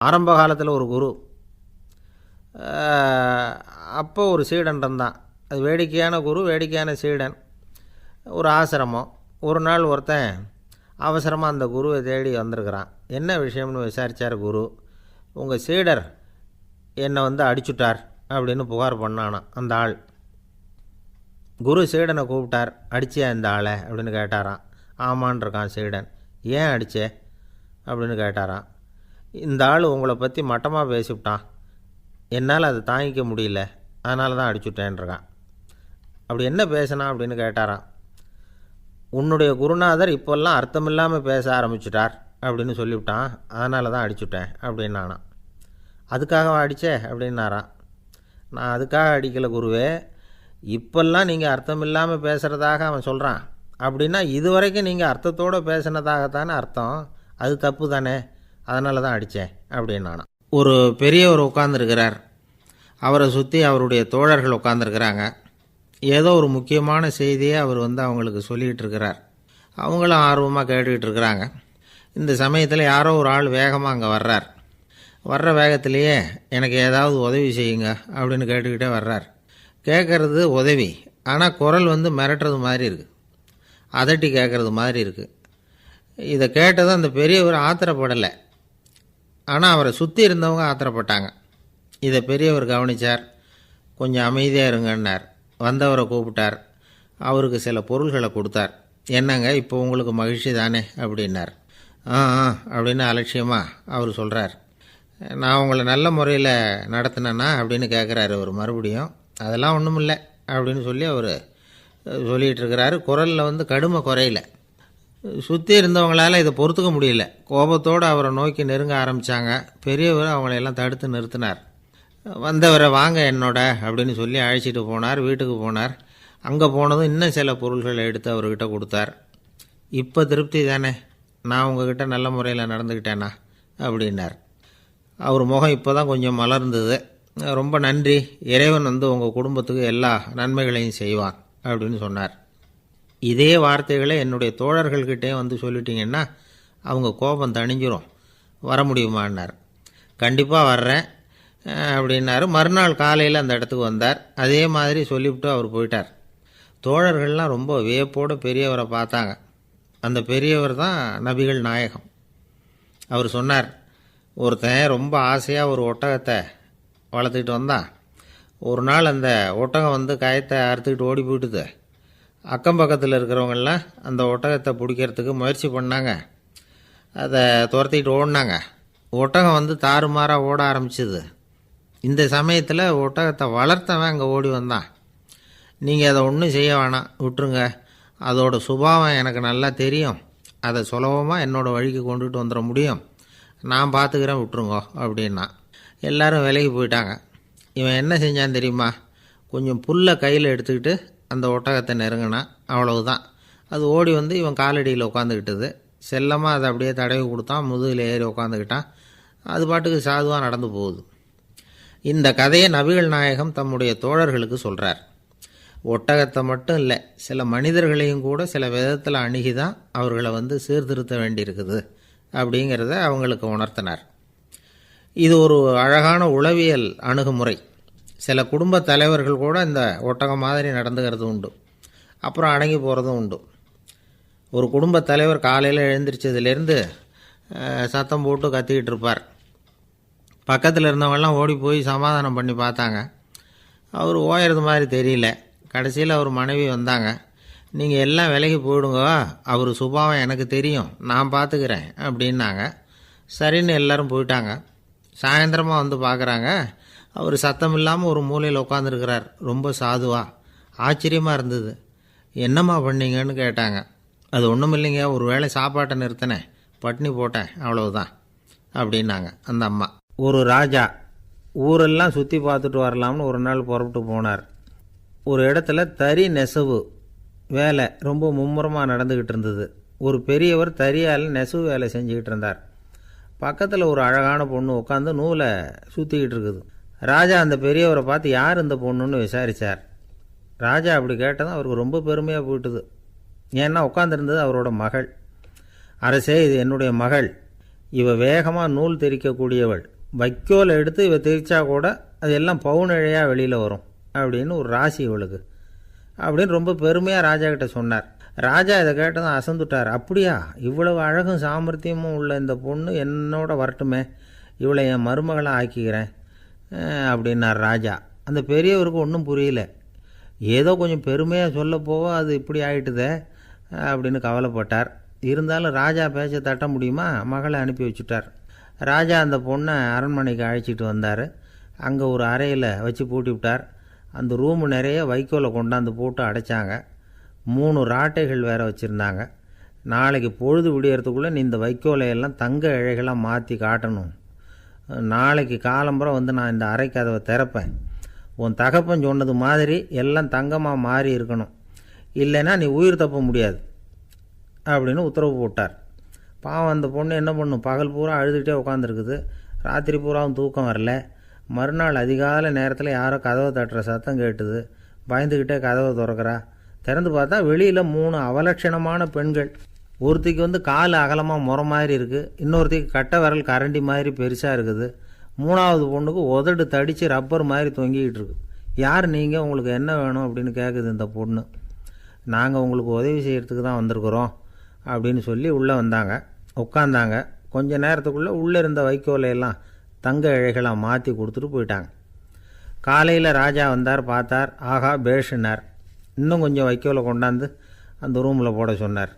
ஆரம்ப காலத்தில் ஒரு குரு, அப்போ ஒரு சீடன் இருந்தான். அது வேடிக்கையான குரு, வேடிக்கையான சீடன். ஒரு ஆசிரமம். ஒரு நாள் ஒருத்தன் அவசரமாக அந்த குருவை தேடி வந்திருக்கிறான். என்ன விஷயம்னு விசாரித்தார் குரு. உங்கள் சீடர் என்னை அடிச்சுட்டார் அப்படின்னு புகார் பண்ணானான் அந்த ஆள். குரு சீடனை கூப்பிட்டார். அடிச்சியா இந்த ஆளை அப்படின்னு கேட்டாரான். ஆமான் இருக்கான் சீடன். ஏன் அடித்தே அப்படின்னு கேட்டாரான். இந்த ஆள் உங்களை பற்றி மட்டமாக பேசிவிட்டான், என்னால் அதை தாங்கிக்க முடியல, அதனால தான் அடிச்சுட்டேன்ருக்கான். அப்படி என்ன பேசினான் அப்படின்னு கேட்டாரான். உன்னுடைய குருநாதர் இப்போல்லாம் அர்த்தமில்லாமல் பேச ஆரம்பிச்சுட்டார் அப்படின்னு சொல்லிவிட்டான், அதனால தான் அடிச்சுட்டேன் அப்படின்னானான். அதுக்காக அடித்தே அப்படின்னாரான். நான் அதுக்காக அடிக்கலை குருவே, இப்போல்லாம் நீங்கள் அர்த்தமில்லாமல் பேசுகிறதாக அவன் சொல்கிறான். அப்படின்னா இதுவரைக்கும் நீங்கள் அர்த்தத்தோடு பேசினதாகத்தானே அர்த்தம், அது தப்பு தானே, அதனால தான் அடித்தேன் அப்படின்னானான். ஒரு பெரியவர் உட்கார்ந்துருக்கிறார். அவரை சுற்றி அவருடைய தோழர்கள் உட்காந்துருக்கிறாங்க. ஏதோ ஒரு முக்கியமான செய்தியை அவர் அவங்களுக்கு சொல்லிகிட்டு இருக்கிறார். அவங்களும் ஆர்வமாக கேட்டுக்கிட்டு இருக்கிறாங்க. இந்த சமயத்தில் யாரோ ஒரு ஆள் வேகமாக அங்கே வர்றார். வர்ற வேகத்திலேயே எனக்கு ஏதாவது உதவி செய்யுங்க அப்படின்னு கேட்டுக்கிட்டே வர்றார். கேட்குறது உதவி, ஆனால் குரல் மிரட்டுறது மாதிரி இருக்குது, அதட்டி கேட்குறது மாதிரி இருக்குது. இதை கேட்டதும் அந்த பெரியவர் ஆத்திரப்படலை, ஆனால் அவரை சுற்றி இருந்தவங்க ஆத்திரப்பட்டாங்க. இதை பெரியவர் கவனித்தார். கொஞ்சம் அமைதியாக இருங்கன்னார். வந்தவரை கூப்பிட்டார். அவருக்கு சில பொருள்களை கொடுத்தார். என்னங்க இப்போ உங்களுக்கு மகிழ்ச்சி தானே அப்படின்னார். ஆ அப்படின்னு அலட்சியமாக அவர் சொல்கிறார். நான் உங்களை நல்ல முறையில் நடத்தினேன்னா அப்படின்னு கேட்குறாரு அவர் மறுபடியும். அதெல்லாம் ஒன்றும் இல்லை அப்படின்னு சொல்லி அவர் சொல்லிகிட்டு இருக்கிறாரு. குரலில் கடுமை குறையில. சுற்றி இருந்தவங்களால் இதை பொறுத்துக்க முடியல. கோபத்தோடு அவரை நோக்கி நெருங்க ஆரம்பித்தாங்க. பெரியவர் அவங்களையெல்லாம் தடுத்து நிறுத்தினார். வந்தவரை வாங்க என்னோட அப்படின்னு சொல்லி அழைச்சிட்டு போனார். வீட்டுக்கு போனார். அங்கே போனதும் இன்னும் சில பொருள்களை எடுத்து அவர்கிட்ட கொடுத்தார். இப்போ திருப்தி தானே, நான் உங்ககிட்ட நல்ல முறையில் நடந்துக்கிட்டேனா அப்படின்னார். அவர் முகம் இப்போ தான் கொஞ்சம் மலர்ந்தது. ரொம்ப நன்றி, இறைவன் உங்கள் குடும்பத்துக்கு எல்லா நன்மைகளையும் செய்வான் அப்படின்னு சொன்னார். இதே வார்த்தைகளை என்னுடைய தோழர்கள்கிட்டே சொல்லிட்டீங்கன்னா அவங்க கோபம் தணிஞ்சிரும், வர முடியுமான்னார். கண்டிப்பாக வர்றேன் அப்படின்னாரு. மறுநாள் காலையில் அந்த இடத்துக்கு வந்தார். அதே மாதிரி சொல்லிவிட்டு அவர் போயிட்டார். தோழர்கள்லாம் ரொம்ப வியப்போடு பெரியவரை பார்த்தாங்க. அந்த பெரியவர் தான் நபிகள் நாயகம். அவர் சொன்னார், ஒருத்தன் ரொம்ப ஆசையாக ஒரு ஒட்டகத்தை வளர்த்துக்கிட்டு வந்தான். ஒரு நாள் அந்த ஒட்டகம் கயத்தை அறுத்துக்கிட்டு ஓடி போயிட்டுது. அக்கம் பக்கத்தில் இருக்கிறவங்கெல்லாம் அந்த ஒட்டகத்தை பிடிக்கிறதுக்கு முயற்சி பண்ணாங்க. அதை துரத்திக்கிட்டு ஓடினாங்க. ஒட்டகம் தாறுமாறாக ஓட ஆரம்பிச்சிது. இந்த சமயத்தில் ஒட்டகத்தை வளர்த்தவன் அங்கே ஓடி வந்தான். நீங்கள் அதை ஒன்றும் செய்ய வேணாம், விட்டுருங்க, அதோட சுபாவம் எனக்கு நல்லா தெரியும், அதை சுலபமாக என்னோடய வழிக்கு கொண்டுட்டு வந்துட முடியும், நான் பார்த்துக்கிறேன், விட்டுருங்கோ அப்படின்னா. எல்லோரும் விலகி போயிட்டாங்க. இவன் என்ன செஞ்சான் தெரியுமா? கொஞ்சம் புல்லை கையில் எடுத்துக்கிட்டு அந்த ஒட்டகத்தை நெருங்கினான், அவ்வளவுதான். அது ஓடி இவன் காலடியில் உட்காந்துக்கிட்டது. செல்லமாக அதை அப்படியே தடவி கொடுத்தான், முதுகில் ஏறி உட்காந்துக்கிட்டான். அது பாட்டுக்கு சாதுவாக நடந்து போகுது. இந்த கதையை நபிகள் நாயகம் தம்முடைய தோழர்களுக்கு சொல்கிறார். ஒட்டகத்தை மட்டும் இல்லை, சில மனிதர்களையும் கூட சில விதத்தில் அணுகி தான் அவர்களை சீர்திருத்த வேண்டியிருக்குது அப்படிங்கிறத அவங்களுக்கு உணர்த்தினார். இது ஒரு அழகான உளவியல் அணுகுமுறை. சில குடும்ப தலைவர்கள் கூட இந்த ஒட்டகம் மாதிரி நடந்துக்கிறது உண்டு, அப்புறம் அடங்கி போகிறதும் உண்டு. ஒரு குடும்ப தலைவர் காலையில் எழுந்திரிச்சதுலேருந்து சத்தம் போட்டு கத்திக்கிட்டு இருப்பார். பக்கத்தில் இருந்தவங்கெல்லாம் ஓடி போய் சமாதானம் பண்ணி பார்த்தாங்க. அவர் ஓயறது மாதிரி தெரியல. கடைசியில் அவர் மனைவி வந்தாங்க. நீங்கள் எல்லாம் விலகி போயிடுங்க, அவர் சுபாவம் எனக்கு தெரியும், நான் பார்த்துக்கிறேன் அப்படின்னாங்க. சரின்னு எல்லோரும் போயிட்டாங்க. சாயந்தரமாக பார்க்குறாங்க, அவர் சத்தம் இல்லாமல் ஒரு மூலையில் உட்காந்துருக்கிறார், ரொம்ப சாதுவா. ஆச்சரியமாக இருந்தது. என்னம்மா பண்ணீங்கன்னு கேட்டாங்க. அது ஒன்றும் இல்லைங்க, ஒரு வேளை சாப்பாட்டை நிறுத்தினேன், பட்னி போட்டேன், அவ்வளவுதான் அப்படின்னாங்க அந்த அம்மா. ஒரு ராஜா ஊரெல்லாம் சுற்றி பார்த்துட்டு வரலாம்னு ஒரு நாள் புறப்பட்டு போனார். ஒரு இடத்துல தறி நெசவு வேலை ரொம்ப மும்முரமாக நடந்துக்கிட்டு இருந்தது. ஒரு பெரியவர் தறியால் நெசவு வேலை செஞ்சுக்கிட்டு இருந்தார். பக்கத்தில் ஒரு அழகான பொண்ணு உட்காந்து நூலை சுற்றிக்கிட்டு இருக்குது. ராஜா அந்த பெரியவரை பார்த்து யார் இந்த பொண்ணுன்னு விசாரித்தார். ராஜா அப்படி கேட்டதும் அவருக்கு ரொம்ப பெருமையாக போயிட்டுது. ஏன்னா உட்காந்துருந்தது அவரோட மகள். அரசே, இது என்னுடைய மகள், இவ வேகமாக நூல் தெரிக்கக்கூடியவள், வைக்கோலை எடுத்து இவ தெரிச்சா கூட அது எல்லாம் பவுனிழையாக வெளியில் வரும் அப்படின்னு ஒரு ராசி இவளுக்கு அப்படின்னு ரொம்ப பெருமையாக ராஜா கிட்ட சொன்னார். ராஜா இதை கேட்டதும் அசந்துட்டார். அப்படியா, இவ்வளவு அழகும் சாமர்த்தியமும் உள்ள இந்த பொண்ணு என்னோட வரட்டுமே, இவளை என் மருமகளை ஆக்கிக்கிறேன் அப்படின்னார் ராஜா. அந்த பெரியவருக்கு ஒன்றும் புரியல. ஏதோ கொஞ்சம் பெருமையாக சொல்ல போவோ அது இப்படி ஆயிட்டுதே அப்படின்னு கவலைப்பட்டார். இருந்தாலும் ராஜா பேச்ச தட்ட முடியுமா, மகளை அனுப்பி வச்சுட்டார். ராஜா அந்த பொண்ணை அரண்மனைக்கு அழைச்சிட்டு வந்தார். அங்கே ஒரு அறையில் வச்சு பூட்டி விட்டார். அந்த ரூமு நிறைய வைக்கோலை கொண்டாந்து போட்டு அடைச்சாங்க. 3 ராட்டைகள் வேறு வச்சுருந்தாங்க. நாளைக்கு பொழுது விடியறதுக்குள்ளே நீ இந்த வைக்கோலையெல்லாம் தங்க இழைகளாக மாற்றி காட்டணும். நாளைக்கு காலம்புறம் வந்து நான் இந்த அறை கதவை திறப்பேன். உன் தகப்பன் சொன்னது மாதிரி எல்லாம் தங்கமாக மாறி இருக்கணும், இல்லைன்னா நீ உயிர் தப்ப முடியாது அப்படின்னு உத்தரவு போட்டார். பாவம் அந்த பொண்ணு என்ன பண்ணும், பகல் பூரா அழுதுகிட்டே உட்காந்துருக்குது. ராத்திரி பூராவும் தூக்கம் வரல. மறுநாள் அதிகாலை நேரத்தில் யாரோ கதவை தட்டுற சத்தம் கேட்டுது. பயந்துக்கிட்டே கதவை திறக்கிறா. திறந்து பார்த்தா வெளியில் 3 அவலட்சணமான பெண்கள். ஒருத்திக்கு வந்து கால் அகலமாக முறை மாதிரி இருக்குது, இன்னொருத்திக்கு கட்டை விரல் கரண்டி மாதிரி பெருசாக இருக்குது, 3ஆவது பொண்ணுக்கு உதடு தடித்து ரப்பர் மாதிரி தொங்கிக்கிட்டு இருக்கு. யார் நீங்கள், உங்களுக்கு என்ன வேணும் அப்படின்னு கேட்குது இந்த பொண்ணு. நாங்கள் உங்களுக்கு உதவி செய்கிறதுக்கு தான் வந்திருக்கிறோம் அப்படின்னு சொல்லி உள்ளே வந்தாங்க. உட்காந்தாங்க. கொஞ்ச நேரத்துக்குள்ளே உள்ளே இருந்த வைக்கோலையெல்லாம் தங்க இழைகளாக மாற்றி கொடுத்துட்டு போயிட்டாங்க. காலையில் ராஜா வந்தார், பார்த்தார். ஆகா பேஷுனார். இன்னும் கொஞ்சம் வைக்கோலை கொண்டாந்து அந்த ரூமில் போட சொன்னார்.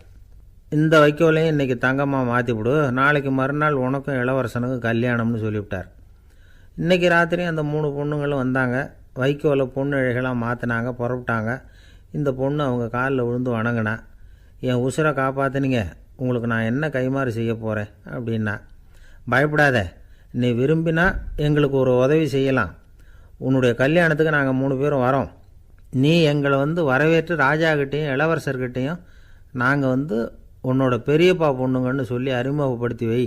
இந்த வைக்கோலையும் இன்றைக்கி தங்கமாக மாற்றிவிடு, நாளைக்கு மறுநாள் உனக்கும் இளவரசனுக்கும் கல்யாணம்னு சொல்லிவிட்டார். இன்றைக்கி ராத்திரி அந்த 3 பொண்ணுங்களும் வந்தாங்க. வைக்கோலை பொண்ணு இழைகளாக மாற்றினாங்க, புறப்பட்டாங்க. இந்த பொண்ணு அவங்க காலில் விழுந்து வணங்கினா. என் உசுரை காப்பாற்றினீங்க, உங்களுக்கு நான் என்ன கைமாறு செய்ய போகிறேன் அப்படின்னா. பயப்படாத, நீ விரும்பினா எங்களுக்கு ஒரு உதவி செய்யலாம். உன்னுடைய கல்யாணத்துக்கு நாங்கள் 3 பேரும் வரோம். நீ எங்களை வந்து வரவேற்று ராஜாக்கிட்டேயும் இளவரசர்கிட்டையும் நாங்கள் வந்து உன்னோட பெரியப்பா பொண்ணுங்கன்னு சொல்லி அறிமுகப்படுத்தி வை,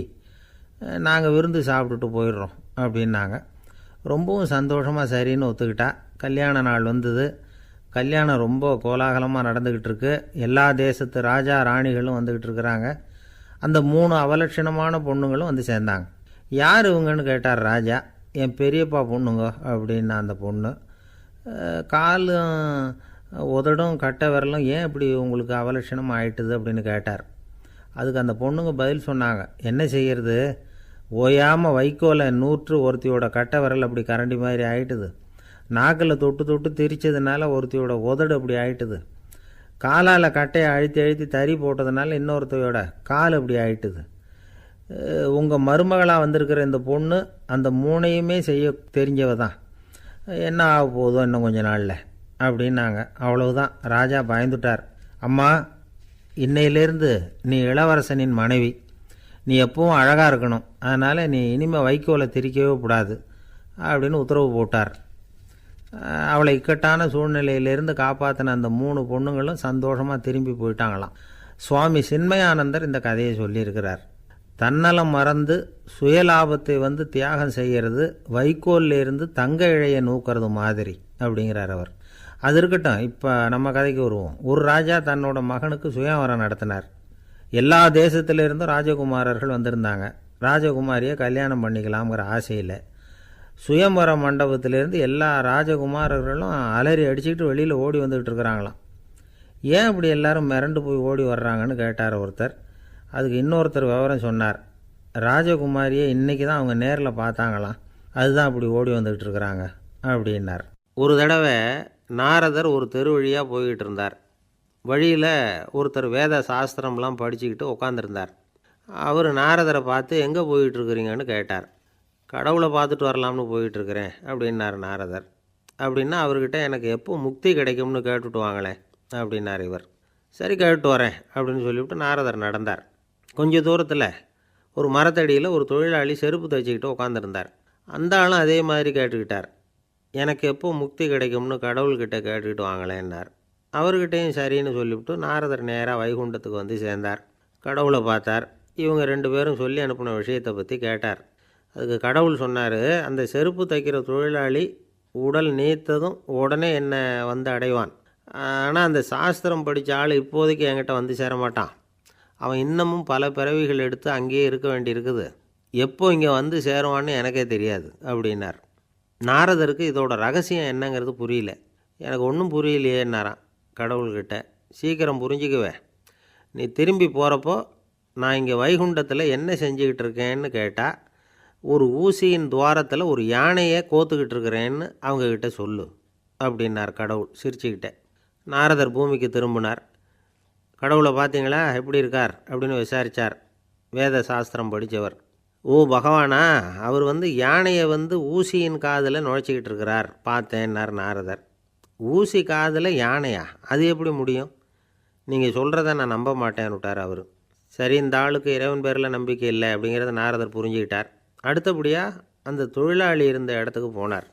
நாங்கள் விருந்து சாப்பிட்டுட்டு போயிடுறோம் அப்படின்னாங்க. ரொம்பவும் சந்தோஷமாக சரின்னு ஒத்துக்கிட்டா. கல்யாண நாள் வந்தது. கல்யாணம் ரொம்ப கோலாகலமாக நடந்துக்கிட்டு இருக்கு. எல்லா தேசத்து ராஜா ராணிகளும் வந்துக்கிட்டு இருக்கிறாங்க. அந்த 3 அவலட்சணமான பொண்ணுங்களும் வந்து சேர்ந்தாங்க. யார் இவங்கன்னு கேட்டார் ராஜா. என் பெரியப்பா பொண்ணுங்க அப்படின்னா அந்த பொண்ணு. காலும் உதடும் கட்டை விரலும் ஏன் இப்படி உங்களுக்கு அவலட்சணம் ஆயிட்டுது அப்படின்னு கேட்டார். அதுக்கு அந்த பொண்ணுங்க பதில் சொன்னாங்க. என்ன செய்கிறது, ஓயாமல் வைக்கோலை நூற்று ஒருத்தியோட கட்டை விரல் அப்படி கரண்டி மாதிரி ஆயிட்டுது. நாக்கில் தொட்டு தொட்டு திரிச்சதுனால ஒருத்தியோட உதடு அப்படி ஆயிட்டுது. காலால் கட்டையை அழுத்தி அழுத்தி தறி போட்டதுனால இன்னொருத்தையோட கால் அப்படி ஆயிட்டுது. உங்கள் மருமகளாக வந்திருக்கிற இந்த பொண்ணு அந்த 3ஐயுமே செய்ய தெரிஞ்சவ தான். என்ன ஆக போதும் இன்னும் கொஞ்ச நாளில் அப்படின்னாங்க. அவ்வளவுதான். ராஜா பயந்துட்டார். அம்மா, இன்னையிலேருந்து நீ இளவரசனின் மனைவி. நீ எப்பவும் அழகாக இருக்கணும். அதனால் நீ இனிமேல் வைக்கோலை திரிக்கவே கூடாது அப்படின்னு உத்தரவு போட்டார். அவளை இக்கட்டான சூழ்நிலையிலிருந்து காப்பாற்றின அந்த 3 பொண்ணுங்களும் சந்தோஷமாக திரும்பி போயிட்டாங்களாம். சுவாமி சின்மயானந்தர் இந்த கதையை சொல்லியிருக்கிறார். தன்னலம் மறந்து சுயலாபத்தை வந்து தியாகம் செய்கிறது வைக்கோல்லிருந்து தங்க இழையை நூக்கிறது மாதிரி அப்படிங்கிறார் அவர். அது இருக்கட்டும், இப்போ நம்ம கதைக்கு வருவோம். ஒரு ராஜா தன்னோட மகனுக்கு சுயவரம் நடத்தினார். எல்லா தேசத்திலிருந்தும் ராஜகுமாரர்கள் வந்திருந்தாங்க. ராஜகுமாரியை கல்யாணம் பண்ணிக்கலாம்ங்கிற ஆசையில் சுயம்பர மண்டபத்திலேருந்து எல்லா ராஜகுமாரர்களும் அலறி அடிச்சுக்கிட்டு வெளியில் ஓடி வந்துக்கிட்டு இருக்கிறாங்களாம். ஏன் இப்படி எல்லாரும் மிரண்டு போய் ஓடி வர்றாங்கன்னு கேட்டார் ஒருத்தர். அதுக்கு இன்னொருத்தர் விவரம் சொன்னார். ராஜகுமாரியை இன்றைக்கி தான் அவங்க நேரில் பார்த்தாங்களாம், அதுதான் அப்படி ஓடி வந்துக்கிட்டு இருக்கிறாங்க அப்படின்னார். ஒரு தடவை நாரதர் ஒரு தெரு வழியாக போய்கிட்டு இருந்தார். வழியில் ஒருத்தர் வேத சாஸ்திரம்லாம் படிச்சுக்கிட்டு உட்காந்துருந்தார். அவர் நாரதரை பார்த்து எங்கே போயிட்டுருக்குறீங்கன்னு கேட்டார். கடவுளை பார்த்துட்டு வரலாம்னு போயிட்டுருக்கிறேன் அப்படின்னார் நாரதர். அப்படின்னா அவர்கிட்ட எனக்கு எப்போ முக்தி கிடைக்கும்னு கேட்டுட்டு வாங்களேன் அப்படின்னார் இவர். சரி கேட்டு வரேன் அப்படின்னு சொல்லிவிட்டு நாரதர் நடந்தார். கொஞ்சம் தூரத்தில் ஒரு மரத்தடியில் ஒரு தொழிலாளி செருப்பு தைச்சிக்கிட்டு உட்காந்துருந்தார். அந்த ஆளும் அதே மாதிரி கேட்டுக்கிட்டார். எனக்கு எப்போ முக்தி கிடைக்கும்னு கடவுள்கிட்ட கேட்டுக்கிட்டு வாங்களேன்னார். அவர்கிட்டையும் சரின்னு சொல்லிவிட்டு நாரதர் நேராக வைகுண்டத்துக்கு வந்து சேர்ந்தார். கடவுளை பார்த்தார். இவங்க 2 பேரும் சொல்லி அனுப்பின விஷயத்தை பற்றி கேட்டார். அதுக்கு கடவுள் சொன்னார், அந்த செருப்பு தைக்கிற தொழிலாளி உடல் நீத்ததும் உடனே என்னை வந்து அடைவான். ஆனால் அந்த சாஸ்திரம் படித்த ஆள் இப்போதைக்கு என்கிட்ட வந்து சேர மாட்டான். அவன் இன்னமும் பல பிறவிகள் எடுத்து அங்கேயே இருக்க வேண்டியிருக்குது. எப்போ இங்கே வந்து சேருவான்னு எனக்கே தெரியாது அப்படின்னார். நாரதருக்கு இதோட ரகசியம் என்னங்கிறது புரியல. எனக்கு ஒன்றும் புரியலையேன்னாரான் கடவுள்கிட்ட. சீக்கிரம் புரிஞ்சுக்குவேன், நீ திரும்பி போகிறப்போ நான் இங்கே வைகுண்டத்தில் என்ன செஞ்சுக்கிட்டு இருக்கேன்னு கேட்டால், ஒரு ஊசியின் துவாரத்தில் ஒரு யானையை கோத்துக்கிட்டு இருக்கிறேன்னு அவங்கக்கிட்ட சொல்லு அப்படின்னார் கடவுள் சிரிச்சுக்கிட்டே. நாரதர் பூமிக்கு திரும்பினார். கடவுளை பார்த்தீங்களா, எப்படி இருக்கார் அப்படின்னு விசாரித்தார் வேத சாஸ்திரம் படித்தவர். ஓ பகவானா, அவர் யானையை ஊசியின் காதில் நுழைச்சிக்கிட்டு இருக்கிறார் பார்த்தேன்னார் நாரதர். ஊசி காதில் யானையா, அது எப்படி முடியும்? நீங்கள் சொல்கிறத நான் நம்ப மாட்டேன்னு விட்டார் அவர். சரி, இந்த ஆளுக்கு இறைவன் பேரில் நம்பிக்கை இல்லை அப்படிங்கிறத நாரதர் புரிஞ்சுக்கிட்டார். அடுத்தபடியாக அந்த தொழிலாளி இருந்த இடத்துக்கு போனார்.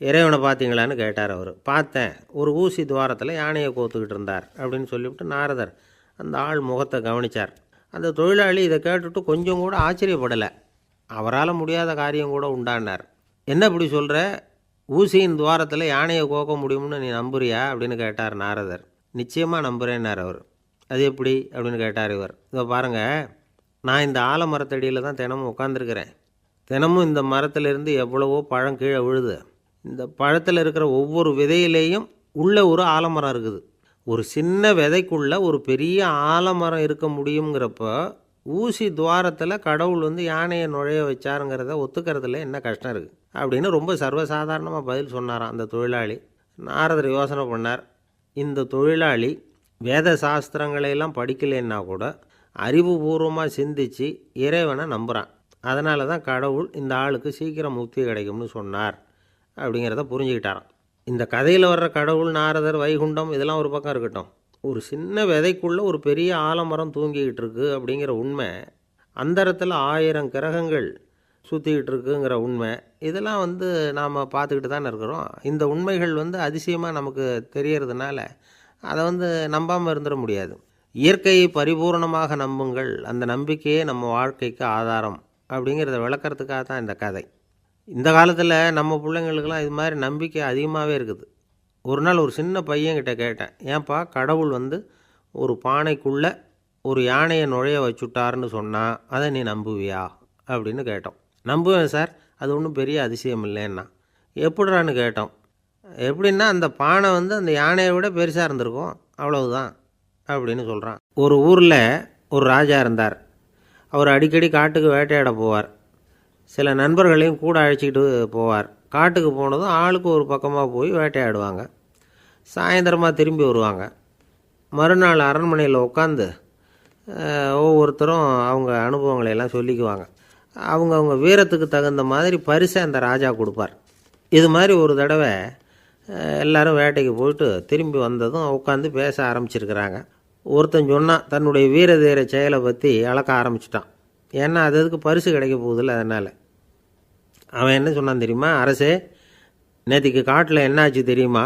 இறைவனை பார்த்தீங்களான்னு கேட்டார் அவர். பார்த்தேன், ஒரு ஊசி துவாரத்தில் யானையை கோத்துக்கிட்டு இருந்தார் அப்படின்னு சொல்லிவிட்டு நாரதர் அந்த ஆள் முகத்தை கவனித்தார். அந்த தொழிலாளி இதை கேட்டுட்டு கொஞ்சம் கூட ஆச்சரியப்படலை. அவரால் முடியாத காரியம் கூட உண்டானார். என்ன இப்படி சொல்கிற, ஊசியின் துவாரத்தில் யானையை கோக்க முடியும்னு நீ நம்புறியா அப்படின்னு கேட்டார் நாரதர். நிச்சயமாக நம்புகிறேன்னார் அவர். அது எப்படி அப்படின்னு கேட்டார் இவர். இதை பாருங்கள், நான் இந்த ஆலமரத்தடியில் தான் தினமும் உட்காந்துருக்கிறேன். தினமும் இந்த மரத்திலிருந்து எவ்வளவோ பழம் கீழே விழுது. இந்த பழத்தில் இருக்கிற ஒவ்வொரு விதையிலேயும் உள்ள ஒரு ஆலமரம் இருக்குது. ஒரு சின்ன விதைக்குள்ளே ஒரு பெரிய ஆலமரம் இருக்க முடியுங்கிறப்போ ஊசி துவாரத்தில் கடவுள் யானையை நுழைய வச்சாருங்கிறத ஒத்துக்கிறதுல என்ன கஷ்டம் இருக்குது அப்படின்னு ரொம்ப சர்வசாதாரணமாக பதில் சொன்னாராம் அந்த தொழிலாளி. நாரதர் யோசனை பண்ணார். இந்த தொழிலாளி வேத சாஸ்திரங்களையெல்லாம் படிக்கலைன்னா கூட அறிவுபூர்வமாக சிந்தித்து இறைவனை நம்புகிறான். அதனால தான் கடவுள் இந்த ஆளுக்கு சீக்கிரம் முக்தி கிடைக்கும்னு சொன்னார் அப்படிங்கிறத புரிஞ்சுக்கிட்டாராம். இந்த கதையில் வர்ற கடவுள், நாரதர், வைகுண்டம் இதெல்லாம் ஒரு பக்கம் இருக்கட்டும், ஒரு சின்ன விதைக்குள்ளே ஒரு பெரிய ஆலமரம் தூங்கிக்கிட்டு இருக்கு அப்படிங்கிற உண்மை, அந்தரத்தில் 1000 கிரகங்கள் சுற்றிக்கிட்டு இருக்குங்கிற உண்மை, இதெல்லாம் நாம் பார்த்துக்கிட்டு தானே இருக்கிறோம். இந்த உண்மைகள் அதிசயமாக நமக்கு தெரியறதுனால அதை நம்பாமல் இருந்துட முடியாது. இயற்கையை பரிபூர்ணமாக நம்புங்கள், அந்த நம்பிக்கையே நம்ம வாழ்க்கைக்கு ஆதாரம் அப்படிங்கிறத விளக்கறதுக்காக தான் இந்த கதை. இந்த காலத்தில் நம்ம பிள்ளைங்களுக்கெல்லாம் இது மாதிரி நம்பிக்கை அதிகமாகவே இருக்குது. ஒரு நாள் ஒரு சின்ன பையன்கிட்ட கேட்டேன், ஏன்பா கடவுள் ஒரு பானைக்குள்ளே ஒரு யானையை நுழைய வச்சுட்டாருன்னு சொன்னால் அதை நீ நம்புவியா அப்படின்னு கேட்டோம். நம்புவேன் சார், அது ஒன்றும் பெரிய அதிசயம் இல்லைன்னா. எப்படிறான்னு கேட்டோம். எப்படின்னா அந்த பானை அந்த யானையை விட பெருசாக இருந்திருக்கும், அவ்வளவுதான் அப்படின்னு சொல்கிறான். ஒரு ஊரில் ஒரு ராஜா இருந்தார். அவர் அடிக்கடி காட்டுக்கு வேட்டையாட போவார். சில நண்பர்களையும் கூட அழைச்சிக்கிட்டு போவார். காட்டுக்கு போனதும் ஆளுக்கு ஒரு பக்கமாக போய் வேட்டையாடுவாங்க. சாயந்தரமாக திரும்பி வருவாங்க. மறுநாள் அரண்மனையில் உட்காந்து ஒவ்வொருத்தரும் அவங்க அனுபவங்களை எல்லாம் சொல்லிக்குவாங்க. அவங்க வீரத்துக்கு தகுந்த மாதிரி பரிசை அந்த ராஜா கொடுப்பார். இது மாதிரி ஒரு தடவை எல்லோரும் வேட்டைக்கு போயிட்டு திரும்பி வந்ததும் உட்காந்து பேச ஆரம்பிச்சிருக்கிறாங்க. ஒருத்தன் சொன்னான், தன்னுடைய வீர தீர செயலை பற்றி அளக்க ஆரம்பிச்சிட்டான். ஏன்னா அதுக்கு பரிசு கிடைக்க போகுதில்ல, அதனால். அவன் என்ன சொன்னான் தெரியுமா? அரசே, நேற்றுக்கு காட்டில் என்னாச்சு தெரியுமா?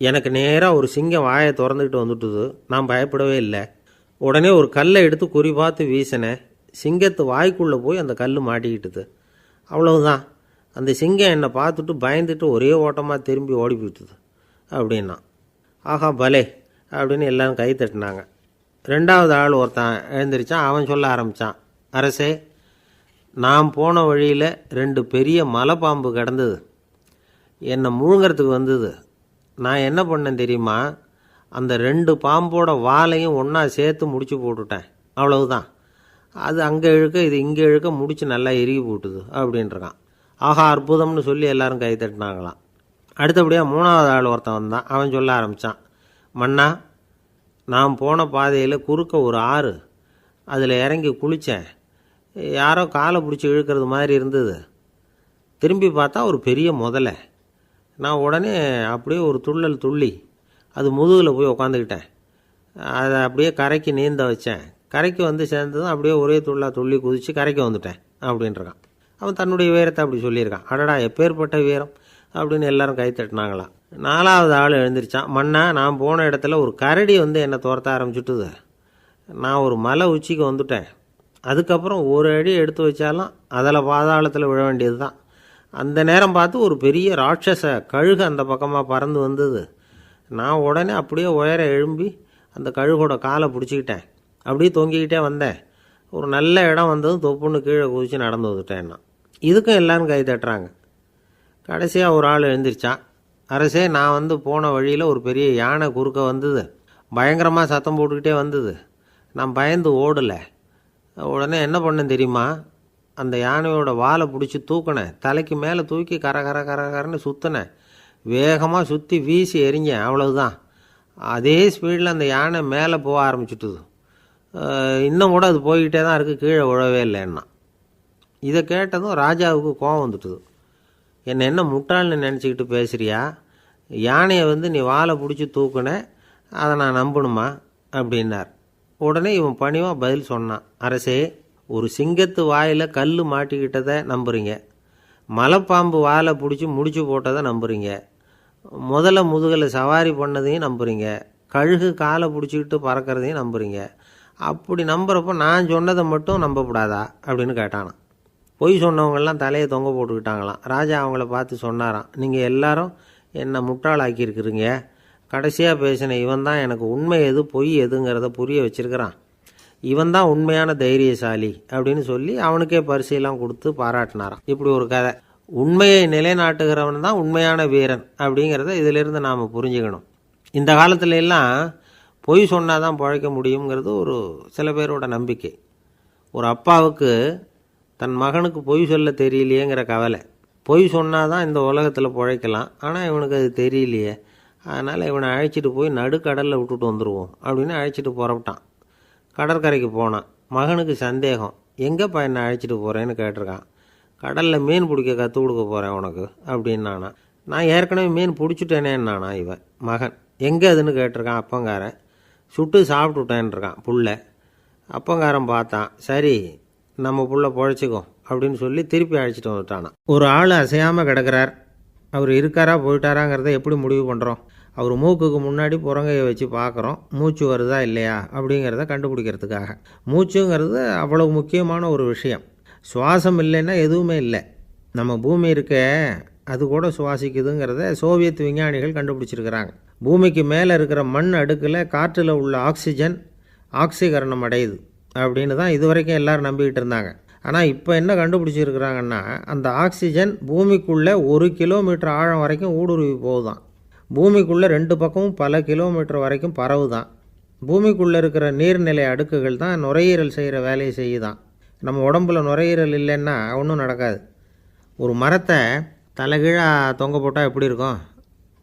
எனக்கு நேராக ஒரு சிங்கம் வாயை திறந்துக்கிட்டு வந்துட்டுது. நான் பயப்படவே இல்லை. உடனே ஒரு கல்லை எடுத்து குறி பார்த்து வீசினேன். சிங்கத்து வாய்க்குள்ளே போய் அந்த கல் மாட்டிக்கிட்டுது. அவ்வளவுதான். அந்த சிங்கம் என்னை பார்த்துட்டு பயந்துட்டு ஒரே ஓட்டமாக திரும்பி ஓடி போயிட்டுது அப்படின்னா. ஆஹா பலே அப்படின்னு எல்லாரும் கை தட்டினாங்க. ரெண்டாவது ஆள் ஒருத்தன் எழுந்திரிச்சான். அவன் சொல்ல ஆரம்பித்தான், அரசே, நான் போன வழியில் 2 பெரிய மலைப்பாம்பு கிடந்தது. என்னை முழுங்கிறதுக்கு வந்தது. நான் என்ன பண்ணேன் தெரியுமா? அந்த 2 பாம்போட வாலையும் ஒன்றா சேர்த்து முடிச்சு போட்டுட்டேன். அவ்வளவுதான். அது அங்கே இழுக்க இது இங்கே இழுக்க முடிச்சு நல்லா இறுகி போட்டுது அப்படின்றான். ஆஹா அற்புதம்னு சொல்லி எல்லாரும் கை தட்டினாங்களாம். அடுத்தபடியாக 3வது ஆள் ஒருத்தன் வந்தான். அவன் சொல்ல ஆரம்பித்தான், மன்னா, நான் போன பாதையில் குறுக்க ஒரு ஆறு, அதில் இறங்கி குளித்தேன். யாரோ காலை பிடிச்சி இழுக்கிறது மாதிரி இருந்தது. திரும்பி பார்த்தா ஒரு பெரிய முதலை. நான் உடனே அப்படியே ஒரு துள்ளல் துள்ளி அது முதுகில் போய் உக்காந்துக்கிட்டேன். அதை அப்படியே கரைக்கு நீந்த வச்சேன். கரைக்கு சேர்ந்ததும் அப்படியே ஒரே துள்ளி குதித்து கரைக்கு வந்துட்டேன் அப்படின்றான். அவன் தன்னுடைய வீரத்தை அப்படி சொல்லியிருக்கான். அடடா எப்பேற்பட்ட வீரம் அப்படின்னு எல்லாரும் கை தட்டினாங்களாம். 4வது ஆள் எழுந்திரிச்சான். மன்னா, நான் போன இடத்துல ஒரு கரடி என்னை துரத்த ஆரம்பிச்சுட்டுது. நான் ஒரு மலை உச்சிக்கு வந்துட்டேன். அதுக்கப்புறம் ஒரு அடி எடுத்து வச்சாலும் அதில் பாதாளத்தில் விழ வேண்டியது தான். அந்த நேரம் பார்த்து ஒரு பெரிய ராட்சச கழுகு அந்த பக்கமாக பறந்து வந்தது. நான் உடனே அப்படியே உயர எழும்பி அந்த கழுகோட காலை பிடிச்சிக்கிட்டேன். அப்படியே தொங்கிக்கிட்டே வந்தேன். ஒரு நல்ல இடம் வந்ததும் தொப்புன்னு கீழே குதித்து நடந்து வந்துட்டேன்னா. இதுக்கும் எல்லோரும் கை தட்டுறாங்க. கடைசியாக ஒரு ஆள் எழுந்திரிச்சான். அரசே, நான் போன வழியில் ஒரு பெரிய யானை குறுக்க வந்தது, பயங்கரமாக சத்தம் போட்டுக்கிட்டே வந்தது. நான் பயந்து ஓடலை. உடனே என்ன பண்ணேன் தெரியுமா? அந்த யானையோட வாலை பிடிச்சி தூக்கினேன், தலைக்கு மேலே தூக்கி கரன்னு சுற்றினேன், வேகமாக சுற்றி வீசி எறிஞ்சேன், அவ்வளவுதான். அதே ஸ்பீடில் அந்த யானை மேலே போக ஆரம்பிச்சுட்டுது. இன்னும் கூட அது போய்கிட்டே தான் இருக்குது, கீழே விழவே இல்லைன்னா. இதை கேட்டதும் ராஜாவுக்கு கோபம் வந்துட்டுது. என்னை என்ன முட்டாள்னு நினச்சிக்கிட்டு பேசுகிறியா? யானையை நீ வாலை பிடிச்சி தூக்குன, அதை நான் நம்பணுமா அப்படின்னார். உடனே இவன் பணிவாக பதில் சொன்னான். அரசே, ஒரு சிங்கத்து வாயில் கல் மாட்டிக்கிட்டதை நம்புறீங்க, மலைப்பாம்பு வாலை பிடிச்சி முடிச்சு போட்டதை நம்புறீங்க, முதல்ல முதுகில் சவாரி பண்ணதையும் நம்புறீங்க, கழுகு காலை பிடிச்சிக்கிட்டு பறக்கிறதையும் நம்புறீங்க. அப்படி நம்புறப்போ நான் சொன்னதை மட்டும் நம்பக்கூடாதா அப்படின்னு கேட்டானான். பொய் சொன்னவங்கெல்லாம் தலையை தொங்க போட்டுக்கிட்டாங்களாம். ராஜா அவங்கள பார்த்து சொன்னாராம், நீங்கள் எல்லாரும் என்னை முட்டாளாக்கியிருக்கிறீங்க. கடைசியாக பேசின இவன் தான் எனக்கு உண்மை எது பொய் எதுங்கிறத புரிய வச்சிருக்கிறான். இவன் தான் உண்மையான தைரியசாலி அப்படின்னு சொல்லி அவனுக்கே பரிசெல்லாம் கொடுத்து பாராட்டினாராம். இப்படி ஒரு கதை. உண்மையை நிலைநாட்டுகிறவன் தான் உண்மையான வீரன் அப்படிங்கிறத இதிலிருந்து நாம் புரிஞ்சுக்கணும். இந்த காலத்துல எல்லாம் பொய் சொன்னால் தான் பிழைக்க முடியுங்கிறது ஒரு சில பேரோட நம்பிக்கை. ஒரு அப்பாவுக்கு தன் மகனுக்கு பொய் சொல்ல தெரியலையேங்கிற கவலை. பொய் சொன்னால் தான் இந்த உலகத்தில் பிழைக்கலாம், ஆனால் இவனுக்கு அது தெரியலையே, அதனால் இவனை அழைச்சிட்டு போய் நடுக்கடலில் விட்டுட்டு வந்துடுவோம் அப்படின்னு அழைச்சிட்டு புறப்பட்டான். கடற்கரைக்கு போனான். மகனுக்கு சந்தேகம், எங்கேப்பா என்னை அழைச்சிட்டு போகிறேன்னு கேட்டிருக்கான். கடலில் மீன் பிடிக்க கற்றுக் கொடுக்க போகிறேன் உனக்கு அப்படின்னானா. நான் ஏற்கனவே மீன் பிடிச்சிட்டேனேன்னானா இவன் மகன். எங்கே அதுன்னு கேட்டிருக்கான் அப்பங்காரன். சுட்டு சாப்பிட்டுட்டேன்ருக்கான் புள்ள. அப்பங்காரன் பார்த்தான், சரி நம்ம புள்ள பொழைச்சிக்கோ அப்படின்னு சொல்லி திருப்பி அழைச்சிட்டு வந்துட்டானா. ஒரு ஆள் அசையாமல் கிடக்கிறார். அவர் இருக்காரா போயிட்டாராங்கிறத எப்படி முடிவு பண்ணுறோம்? அவர் மூக்குக்கு முன்னாடி புறங்கையை வச்சு பார்க்குறோம், மூச்சு வருதா இல்லையா அப்படிங்கிறத கண்டுபிடிக்கிறதுக்காக. மூச்சுங்கிறது அவ்வளவு முக்கியமான ஒரு விஷயம். சுவாசம் இல்லைன்னா எதுவுமே இல்லை. நம்ம பூமி இருக்க அது கூட சுவாசிக்குதுங்கிறத சோவியத் விஞ்ஞானிகள் கண்டுபிடிச்சிருக்கிறாங்க. பூமிக்கு மேலே இருக்கிற மண் அடுக்கில் காற்றில் உள்ள ஆக்சிஜன் ஆக்சிகரணம் அடையுது அப்படின்னு தான் இதுவரைக்கும் எல்லோரும் நம்பிக்கிட்டு இருந்தாங்க. ஆனால் இப்போ என்ன கண்டுபிடிச்சிருக்கிறாங்கன்னா, அந்த ஆக்சிஜன் பூமிக்குள்ளே 1 கிலோமீட்டர் ஆழம் வரைக்கும் ஊடுருவி போகுதான். பூமிக்குள்ளே 2 பக்கமும் பல கிலோமீட்டர் வரைக்கும் பரவுதான். பூமிக்குள்ளே இருக்கிற நீர்நிலை அடுக்குகள் தான் நுரையீரல் செய்கிற வேலையை செய்யுதான். நம்ம உடம்புல நுரையீரல் இல்லைன்னா ஒன்றும் நடக்காது. ஒரு மரத்தை தலைகீழாக தொங்க போட்டால் எப்படி இருக்கும்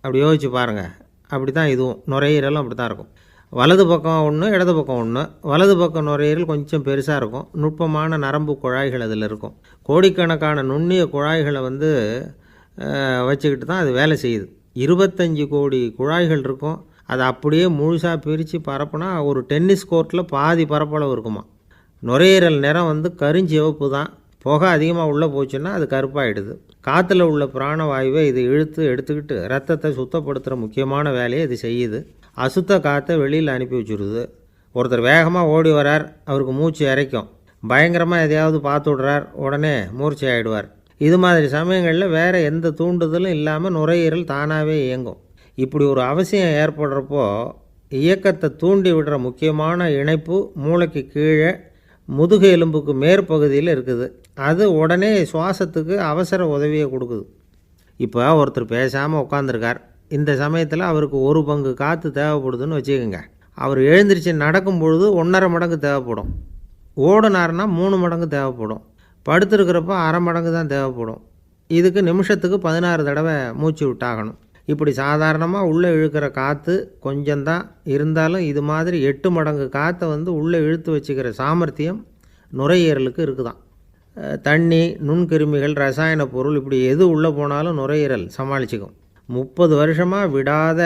அப்படி யோசிச்சு பாருங்கள். அப்படி தான் இதுவும், நுரையீரலும் அப்படி தான் இருக்கும். வலது பக்கம் ஒன்று, இடது பக்கம் ஒன்று. வலது பக்கம் நுரையீரல் கொஞ்சம் பெருசாக இருக்கும், நுட்பமான நரம்பு குழாய்கள் அதில் இருக்கும். கோடிக்கணக்கான நுண்ணிய குழாய்களை வச்சுக்கிட்டு தான் அது வேலை செய்யுது. 25 கோடி குழாய்கள் இருக்கும். அதை அப்படியே முழுசாக பிரித்து பரப்புனா ஒரு டென்னிஸ் கோர்ட்டில் பாதி பரப்பளவு இருக்குமா. நுரையீரல் நிறம் கருஞ்சிவப்பு தான். புகை அதிகமாக உள்ளே போச்சுன்னா அது கருப்பாயிடுது. காற்றுல உள்ள பிராணவாயுவை இது இழுத்து எடுத்துக்கிட்டு ரத்தத்தை சுத்தப்படுத்துகிற முக்கியமான வேலையை இது செய்யுது. அசுத்த காற்றை வெளியில் அனுப்பி வச்சுருது. ஒருத்தர் வேகமாக ஓடி வரார், அவருக்கு மூச்சு இறைக்கும். பயங்கரமாக எதையாவது பார்த்து விடுறார், உடனே மூர்ச்சை ஆகிடுவார். இது மாதிரி சமயங்களில் வேறு எந்த தூண்டுதலும் இல்லாமல் நுரையீரல் தானாகவே இயங்கும். இப்படி ஒரு அவசியம் ஏற்படுறப்போ இயக்கத்தை தூண்டி விடுற முக்கியமான இணைப்பு மூளைக்கு கீழே முதுகு எலும்புக்கு மேற்பகுதியில் இருக்குது. அது உடனே சுவாசத்துக்கு அவசர உதவியை கொடுக்குது. இப்போ ஒருத்தர் பேசாமல் உட்காந்துருக்கார். இந்த சமயத்தில் அவருக்கு 1 பங்கு காற்று தேவைப்படுதுன்னு வச்சுக்கோங்க. அவர் எழுந்திரிச்சு நடக்கும் பொழுது 1.5 மடங்கு தேவைப்படும். ஓடினார்னா 3 மடங்கு தேவைப்படும். படுத்துருக்கிறப்ப 1/2 மடங்கு தான் தேவைப்படும். இதுக்கு நிமிஷத்துக்கு 16 தடவை மூச்சு விட்டாகணும். இப்படி சாதாரணமாக உள்ளே இழுக்கிற காற்று கொஞ்சம்தான் இருந்தாலும் இது மாதிரி 8 மடங்கு காற்றை உள்ளே இழுத்து வச்சுக்கிற சாமர்த்தியம் நுரையீரலுக்கு இருக்குதான். தண்ணி, நுண்கிருமிகள், ரசாயன பொருள் இப்படி எது உள்ளே போனாலும் நுரையீரல் சமாளிச்சுக்கும். 30 வருஷமாக விடாத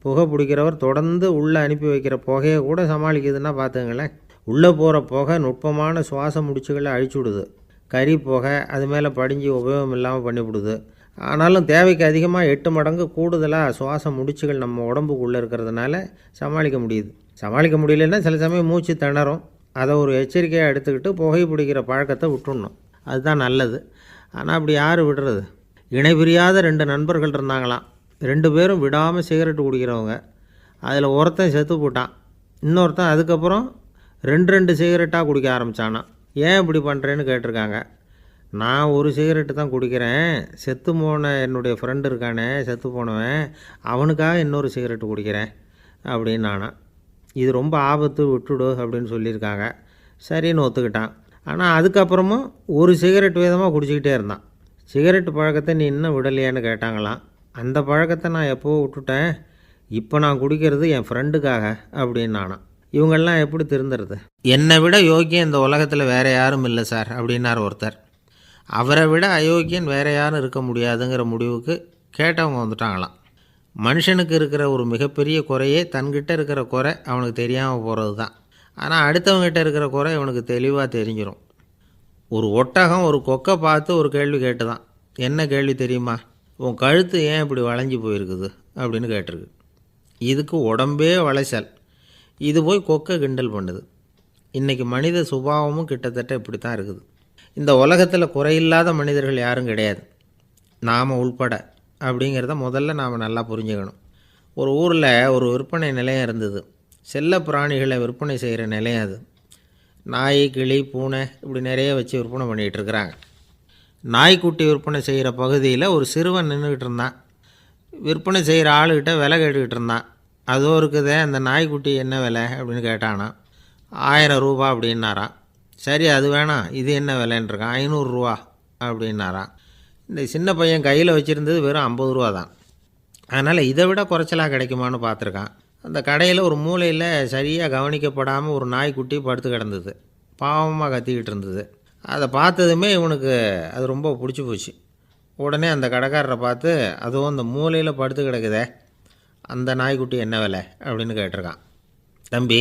புகை பிடிக்கிறவர் தொடர்ந்து உள்ளே அனுப்பி வைக்கிற புகையை கூட சமாளிக்குதுன்னா பார்த்துங்களேன். உள்ளே போகிற புகை நுட்பமான சுவாச முடிச்சுகளை அழிச்சு விடுது. கறி புகை அது மேலே படிஞ்சு உபயோகம் இல்லாமல் பண்ணிவிடுது. ஆனாலும் தேவைக்கு அதிகமாக 8 மடங்கு கூடுதலாக சுவாச முடிச்சுகள் நம்ம உடம்புக்குள்ளே இருக்கிறதுனால சமாளிக்க முடியுது. சமாளிக்க முடியலன்னா சில சமயம் மூச்சு திணறும். அதை ஒரு எச்சரிக்கையாக எடுத்துக்கிட்டு புகை பிடிக்கிற பழக்கத்தை விட்டுடணும். அதுதான் நல்லது. ஆனால் அப்படி யார் விடுறது? இணை பிரியாத 2 நண்பர்கள் இருந்தாங்களாம். 2 பேரும் விடாமல் சிகரெட்டு குடிக்கிறவங்க. அதில் ஒருத்தன் செத்து போட்டான். இன்னொருத்தன் அதுக்கப்புறம் ரெண்டு சிகரெட்டாக குடிக்க ஆரம்பித்தானா. ஏன் இப்படி பண்ணுறேன்னு கேட்டிருக்காங்க. நான் ஒரு சிகரெட்டு தான் குடிக்கிறேன், செத்து போன என்னுடைய ஃப்ரெண்டு இருக்கானே செத்து போனவன், அவனுக்காக இன்னொரு சிகரெட்டு குடிக்கிறேன் அப்படின்னு நானா. இது ரொம்ப ஆபத்து, விட்டுடு அப்படின்னு சொல்லியிருக்காங்க. சரின்னு ஒத்துக்கிட்டான். ஆனால் அதுக்கப்புறமும் ஒரு சிகரெட் வீதமாக குடிச்சிக்கிட்டே இருந்தான். சிகரெட்டு பழக்கத்தை நீ இன்னும் விடலையான்னு கேட்டாங்களாம். அந்த பழக்கத்தை நான் எப்போவோ விட்டுட்டேன், இப்போ நான் குடிக்கிறது என் ஃப்ரெண்டுக்காக அப்படின்னு நானா. இவங்கெல்லாம் எப்படி திருந்துறது? என்னை விட யோக்கியம் இந்த உலகத்தில் வேறு யாரும் இல்லை சார் அப்படின்னார் ஒருத்தர். அவரை விட அயோக்கியன் வேறு யாரும் இருக்க முடியாதுங்கிற முடிவுக்கு கேட்டவங்க வந்துட்டாங்களாம். மனுஷனுக்கு இருக்கிற ஒரு மிகப்பெரிய குறையே தன்கிட்ட இருக்கிற குறை அவனுக்கு தெரியாமல் போகிறது தான். ஆனால் அடுத்தவங்ககிட்ட இருக்கிற குறை இவனுக்கு தெளிவாக தெரிஞ்சிடும். ஒரு ஒட்டகம் ஒரு கொக்கை பார்த்து ஒரு கேள்வி கேட்டு தான். என்ன கேள்வி தெரியுமா? உன் கழுத்து ஏன் இப்படி வளைஞ்சி போயிருக்குது அப்படின்னு கேட்டிருக்கு. இதுக்கு உடம்பே வளைச்சல். இது போய் கொக்கை கிண்டல் பண்ணுது. இன்றைக்கி மனித சுபாவமும் கிட்டத்தட்ட இப்படி தான் இருக்குது. இந்த உலகத்தில் குறையில்லாத மனிதர்கள் யாரும் கிடையாது, நாம் உள்பட. அப்படிங்கிறத முதல்ல நாம் நல்லா புரிஞ்சுக்கணும். ஒரு ஊரில் ஒரு விற்பனை நிலையம் இருந்தது. செல்ல பிராணிகளை விற்பனை செய்கிற நிலையம் அது. நாய், கிளி, பூனை இப்படி நிறைய வச்சு விற்பனை பண்ணிகிட்ருக்குறாங்க. நாய்க்குட்டி விற்பனை செய்கிற பகுதியில் ஒரு சிறுவன் நின்றுக்கிட்டு இருந்தான். விற்பனை செய்கிற ஆளுக்கிட்ட விலை கேட்டுக்கிட்டு இருந்தான். அதோ இருக்குதே அந்த நாய்க்குட்டி என்ன விலை அப்படின்னு கேட்டானா. 1000 ரூபா அப்படின்னாரான். சரி அது வேணாம், இது என்ன விலைன்றிருக்கான். 500 ரூபா அப்படின்னாரான். இந்த சின்ன பையன் கையில் வச்சுருந்தது வெறும் 50 ரூபா தான். அதனால் இதை விட குறைச்சலாக கிடைக்குமான்னு பார்த்துருக்கான். அந்த கடையில் ஒரு மூலையில் சரியாக கவனிக்கப்படாமல் ஒரு நாய்க்குட்டி படுத்து கிடந்தது. பாவமாக கத்திக்கிட்டு இருந்தது. அதை பார்த்ததுமே இவனுக்கு அது ரொம்ப பிடிச்சி போச்சு. உடனே அந்த கடைக்காரரை பார்த்து, அதுவும் அந்த மூலையில் படுத்து கிடக்குதே அந்த நாய்க்குட்டி என்ன விலை அப்படின்னு கேட்டிருக்கான். தம்பி,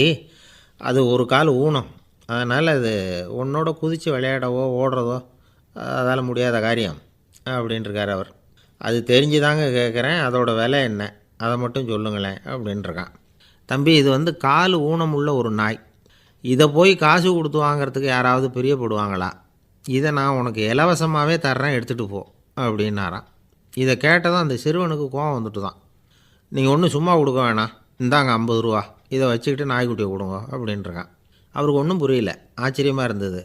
அது ஒரு கால் ஊனம், அதனால் அது உன்னோட குதித்து விளையாடவோ ஓடுறதோ அதால் முடியாத காரியம் அப்படின்ட்டுருக்கார் அவர். அது தெரிஞ்சு தாங்க கேட்குறேன், அதோட விலை என்ன அதை மட்டும் சொல்லுங்களேன் அப்படின்ட்டுருக்கான். தம்பி, இது கால் ஊனம் உள்ள ஒரு நாய். இதை போய் காசு கொடுத்து வாங்கிறதுக்கு யாராவது பிரியப்படுவாங்களா? இதை நான் உனக்கு இலவசமாகவே தர்றேன், எடுத்துகிட்டு போ அப்படின்னாரான். இதை கேட்டதும் அந்த சிறுவனுக்கு கோவம் வந்துட்டு தான். நீங்கள் ஒன்றும் சும்மா கொடுக்க வேணாம், இந்தாங்க 50 ரூபா, இதை வச்சுக்கிட்டு நாய்க்குட்டியை கொடுங்க அப்படின்ட்டுருக்கான். அவருக்கு ஒன்றும் புரியல, ஆச்சரியமாக இருந்தது.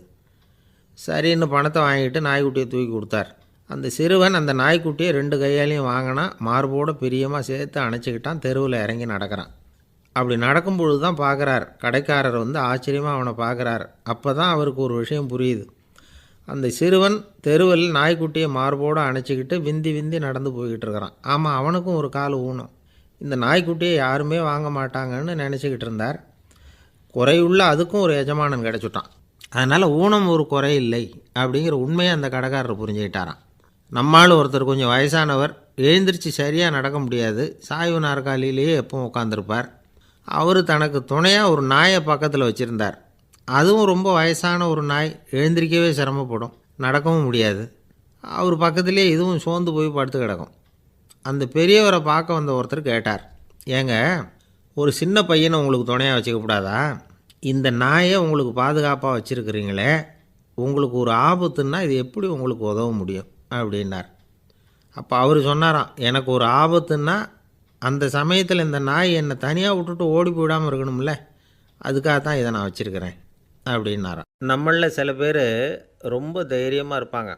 சரின்னு பணத்தை வாங்கிட்டு நாய்க்குட்டியை தூக்கி கொடுத்தார். அந்த சிறுவன் அந்த நாய்க்குட்டியை 2 கையாலையும் வாங்கினா, மார்போடு பிரியமாக சேர்த்து அணைச்சிக்கிட்டான். தெருவில் இறங்கி நடக்கிறான். அப்படி நடக்கும்பொழுது தான் பார்க்குறார், கடைக்காரர் ஆச்சரியமாக அவனை பார்க்குறார். அப்போ தான் அவருக்கு ஒரு விஷயம் புரியுது. அந்த சிறுவன் தெருவில் நாய்க்குட்டியை மார்போடு அணைச்சிக்கிட்டு விந்தி விந்தி நடந்து போய்கிட்டு இருக்கிறான். ஆமாம், அவனுக்கும் ஒரு கால் ஊனம். இந்த நாய்க்குட்டியை யாருமே வாங்க மாட்டாங்கன்னு நினச்சிக்கிட்டு இருந்தார். குறையுள்ள அதுக்கும் ஒரு எஜமானன் கிடச்சிட்டான். அதனால் ஊனம் ஒரு குறை இல்லை அப்படிங்கிற உண்மையை அந்த கடைக்காரர் புரிஞ்சுக்கிட்டாரான். நம்மால் ஒருத்தர் கொஞ்சம் வயசானவர், எழுந்திரிச்சு சரியாக நடக்க முடியாது, சாய்வு நாற்காலியிலேயே எப்பவும் உட்காந்துருப்பார். அவர் தனக்கு துணையாக ஒரு நாயை பக்கத்தில் வச்சுருந்தார். அதுவும் ரொம்ப வயசான ஒரு நாய், எழுந்திரிக்கவே சிரமப்படும், நடக்கவும் முடியாது. அவர் பக்கத்துலேயே இதுவும் சோர்ந்து போய் படுத்து கிடக்கும். அந்த பெரியவரை பார்க்க வந்த ஒருத்தர் கேட்டார், ஏங்க, ஒரு சின்ன பையனை உங்களுக்கு துணையாக வச்சுக்கப்படாதா? இந்த நாயை உங்களுக்கு பாதுகாப்பாக வச்சுருக்கிறீங்களே, உங்களுக்கு ஒரு ஆபத்துன்னா இது எப்படி உங்களுக்கு உதவ முடியும் அப்படின்னார். அப்போ அவர் சொன்னாராம், எனக்கு ஒரு ஆபத்துன்னா அந்த சமயத்தில் இந்த நாய் என்னை தனியாக விட்டுட்டு ஓடி போயிடாமல் இருக்கணும்ல, அதுக்காக தான் இதை நான் வச்சுருக்கிறேன் அப்படின்னாராம். நம்மளில் சில பேர் ரொம்ப தைரியமாக இருப்பாங்க.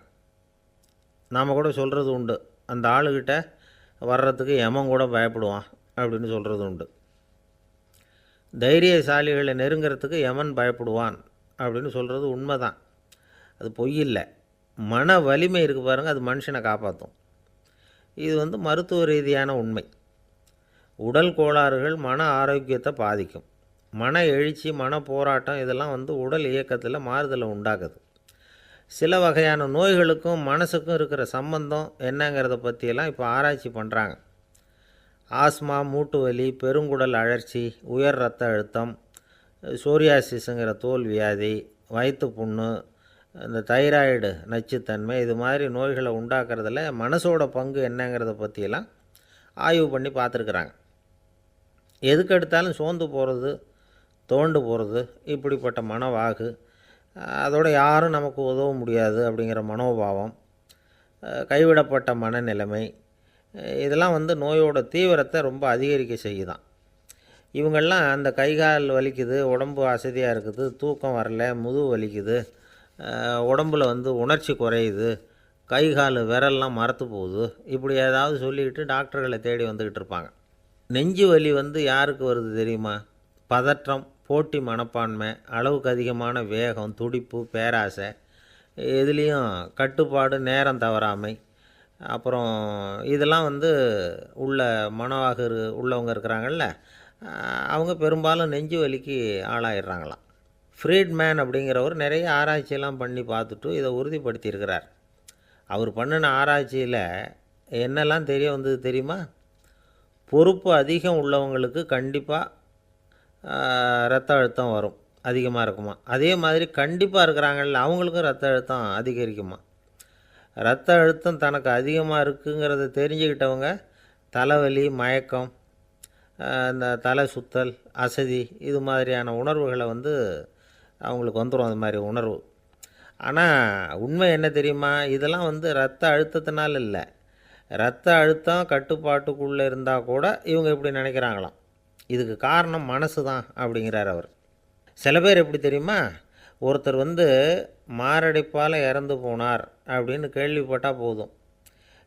நாம் கூட சொல்கிறது உண்டு, அந்த ஆளுக்கிட்ட வர்றதுக்கு எமன் கூட பயப்படுவான் அப்படின்னு சொல்கிறது உண்டு. தைரியசாலிகளை நெருங்கிறதுக்கு எமன் பயப்படுவான் அப்படின்னு சொல்கிறது உண்மை தான், அது பொய் இல்லை. மன வலிமை இருக்குது பாருங்கள், அது மனுஷனை காப்பாற்றும். இது மருத்துவ ரீதியான உண்மை. உடல் கோளாறுகள் மன ஆரோக்கியத்தை பாதிக்கும். மன எழுச்சி, மன போராட்டம் இதெல்லாம் உடல் இயக்கத்தில் மாறுதலை உண்டாக்குது. சில வகையான நோய்களுக்கும் மனசுக்கும் இருக்கிற சம்பந்தம் என்னங்கிறத பற்றியெல்லாம் இப்போ ஆராய்ச்சி பண்ணுறாங்க. ஆஸ்மா, மூட்டு வலி, பெருங்குடல் அழற்சி, உயர் இரத்த அழுத்தம், சோரியாசிஸுங்கிற தோல் வியாதி, வயிற்று புண்ணு, இந்த தைராய்டு நச்சுத்தன்மை, இது மாதிரி நோய்களை உண்டாக்குறதுல மனசோட பங்கு என்னங்கிறத பற்றியெல்லாம் ஆய்வு பண்ணி பார்த்துருக்குறாங்க. எதுக்கு எடுத்தாலும் சோர்ந்து போகிறது, தோண்டு போகிறது, இப்படிப்பட்ட மனவாகு, அதோட யாரும் நமக்கு உதவ முடியாது அப்படிங்கிற மனோபாவம், கைவிடப்பட்ட மனநிலைமை, இதெல்லாம் நோயோட தீவிரத்தை ரொம்ப அதிகரிக்க செய்யுதான். இவங்கெல்லாம் அந்த கை கால் வலிக்குது, உடம்பு அசதியாக இருக்குது, தூக்கம் வரல, முதுகு வலிக்குது, உடம்பில் உணர்ச்சி குறையுது, கை கால் விரல்லாம் மரத்து போகுது, இப்படி ஏதாவது சொல்லிக்கிட்டு டாக்டர்களை தேடி வந்துக்கிட்டு இருப்பாங்க. நெஞ்சு வலி யாருக்கு வருது தெரியுமா? பதற்றம், போட்டி மனப்பான்மை, அளவுக்கு அதிகமான வேகம், துடிப்பு, பேராசை, எதுலேயும் கட்டுப்பாடு, நேரம் தவறாமை, அப்புறம் இதெல்லாம் உள்ள மனவாக உள்ளவங்க இருக்கிறாங்கல்ல, அவங்க பெரும்பாலும் நெஞ்சு வலிக்கு ஆளாயிடுறாங்களாம். ஃப்ரீட்மேன் அப்படிங்கிறவர் நிறைய ஆராய்ச்சியெல்லாம் பண்ணி பார்த்துட்டு இதை உறுதிப்படுத்தியிருக்கிறார். அவர் பண்ணின ஆராய்ச்சியில் என்னெல்லாம் தெரிய வந்தது தெரியுமா? பொறுப்பு அதிகம் உள்ளவங்களுக்கு கண்டிப்பாக ரத்த அழுத்தம் வரும், அதிகமாக இருக்குமா. அதே மாதிரி கண்டிப்பாக இருக்கிறாங்கல்ல, அவங்களுக்கும் ரத்த அழுத்தம் அதிகரிக்குமா. ரத்த அழுத்தம் தனக்கு அதிகமாக இருக்குங்கிறத தெரிஞ்சுக்கிட்டவங்க தலைவலி, மயக்கம், இந்த தலை சுத்தல், அசதி, இது மாதிரியான உணர்வுகளை அவங்களுக்கு வந்துடும், அது மாதிரி உணர்வு. ஆனால் உண்மை என்ன தெரியுமா? இதெல்லாம் ரத்த அழுத்தத்தினால இல்லை, ரத்த அழுத்தம் கட்டுப்பாட்டுக்குள்ளே இருந்தால் கூட இவங்க இப்படி நினைக்கிறாங்களாம். இதுக்கு காரணம் மனசு தான் அப்படிங்கிறார் அவர். சில பேர் எப்படி தெரியுமா? ஒருத்தர் மாரடைப்பால் இறந்து போனார் அப்படின்னு கேள்விப்பட்டால் போதும்,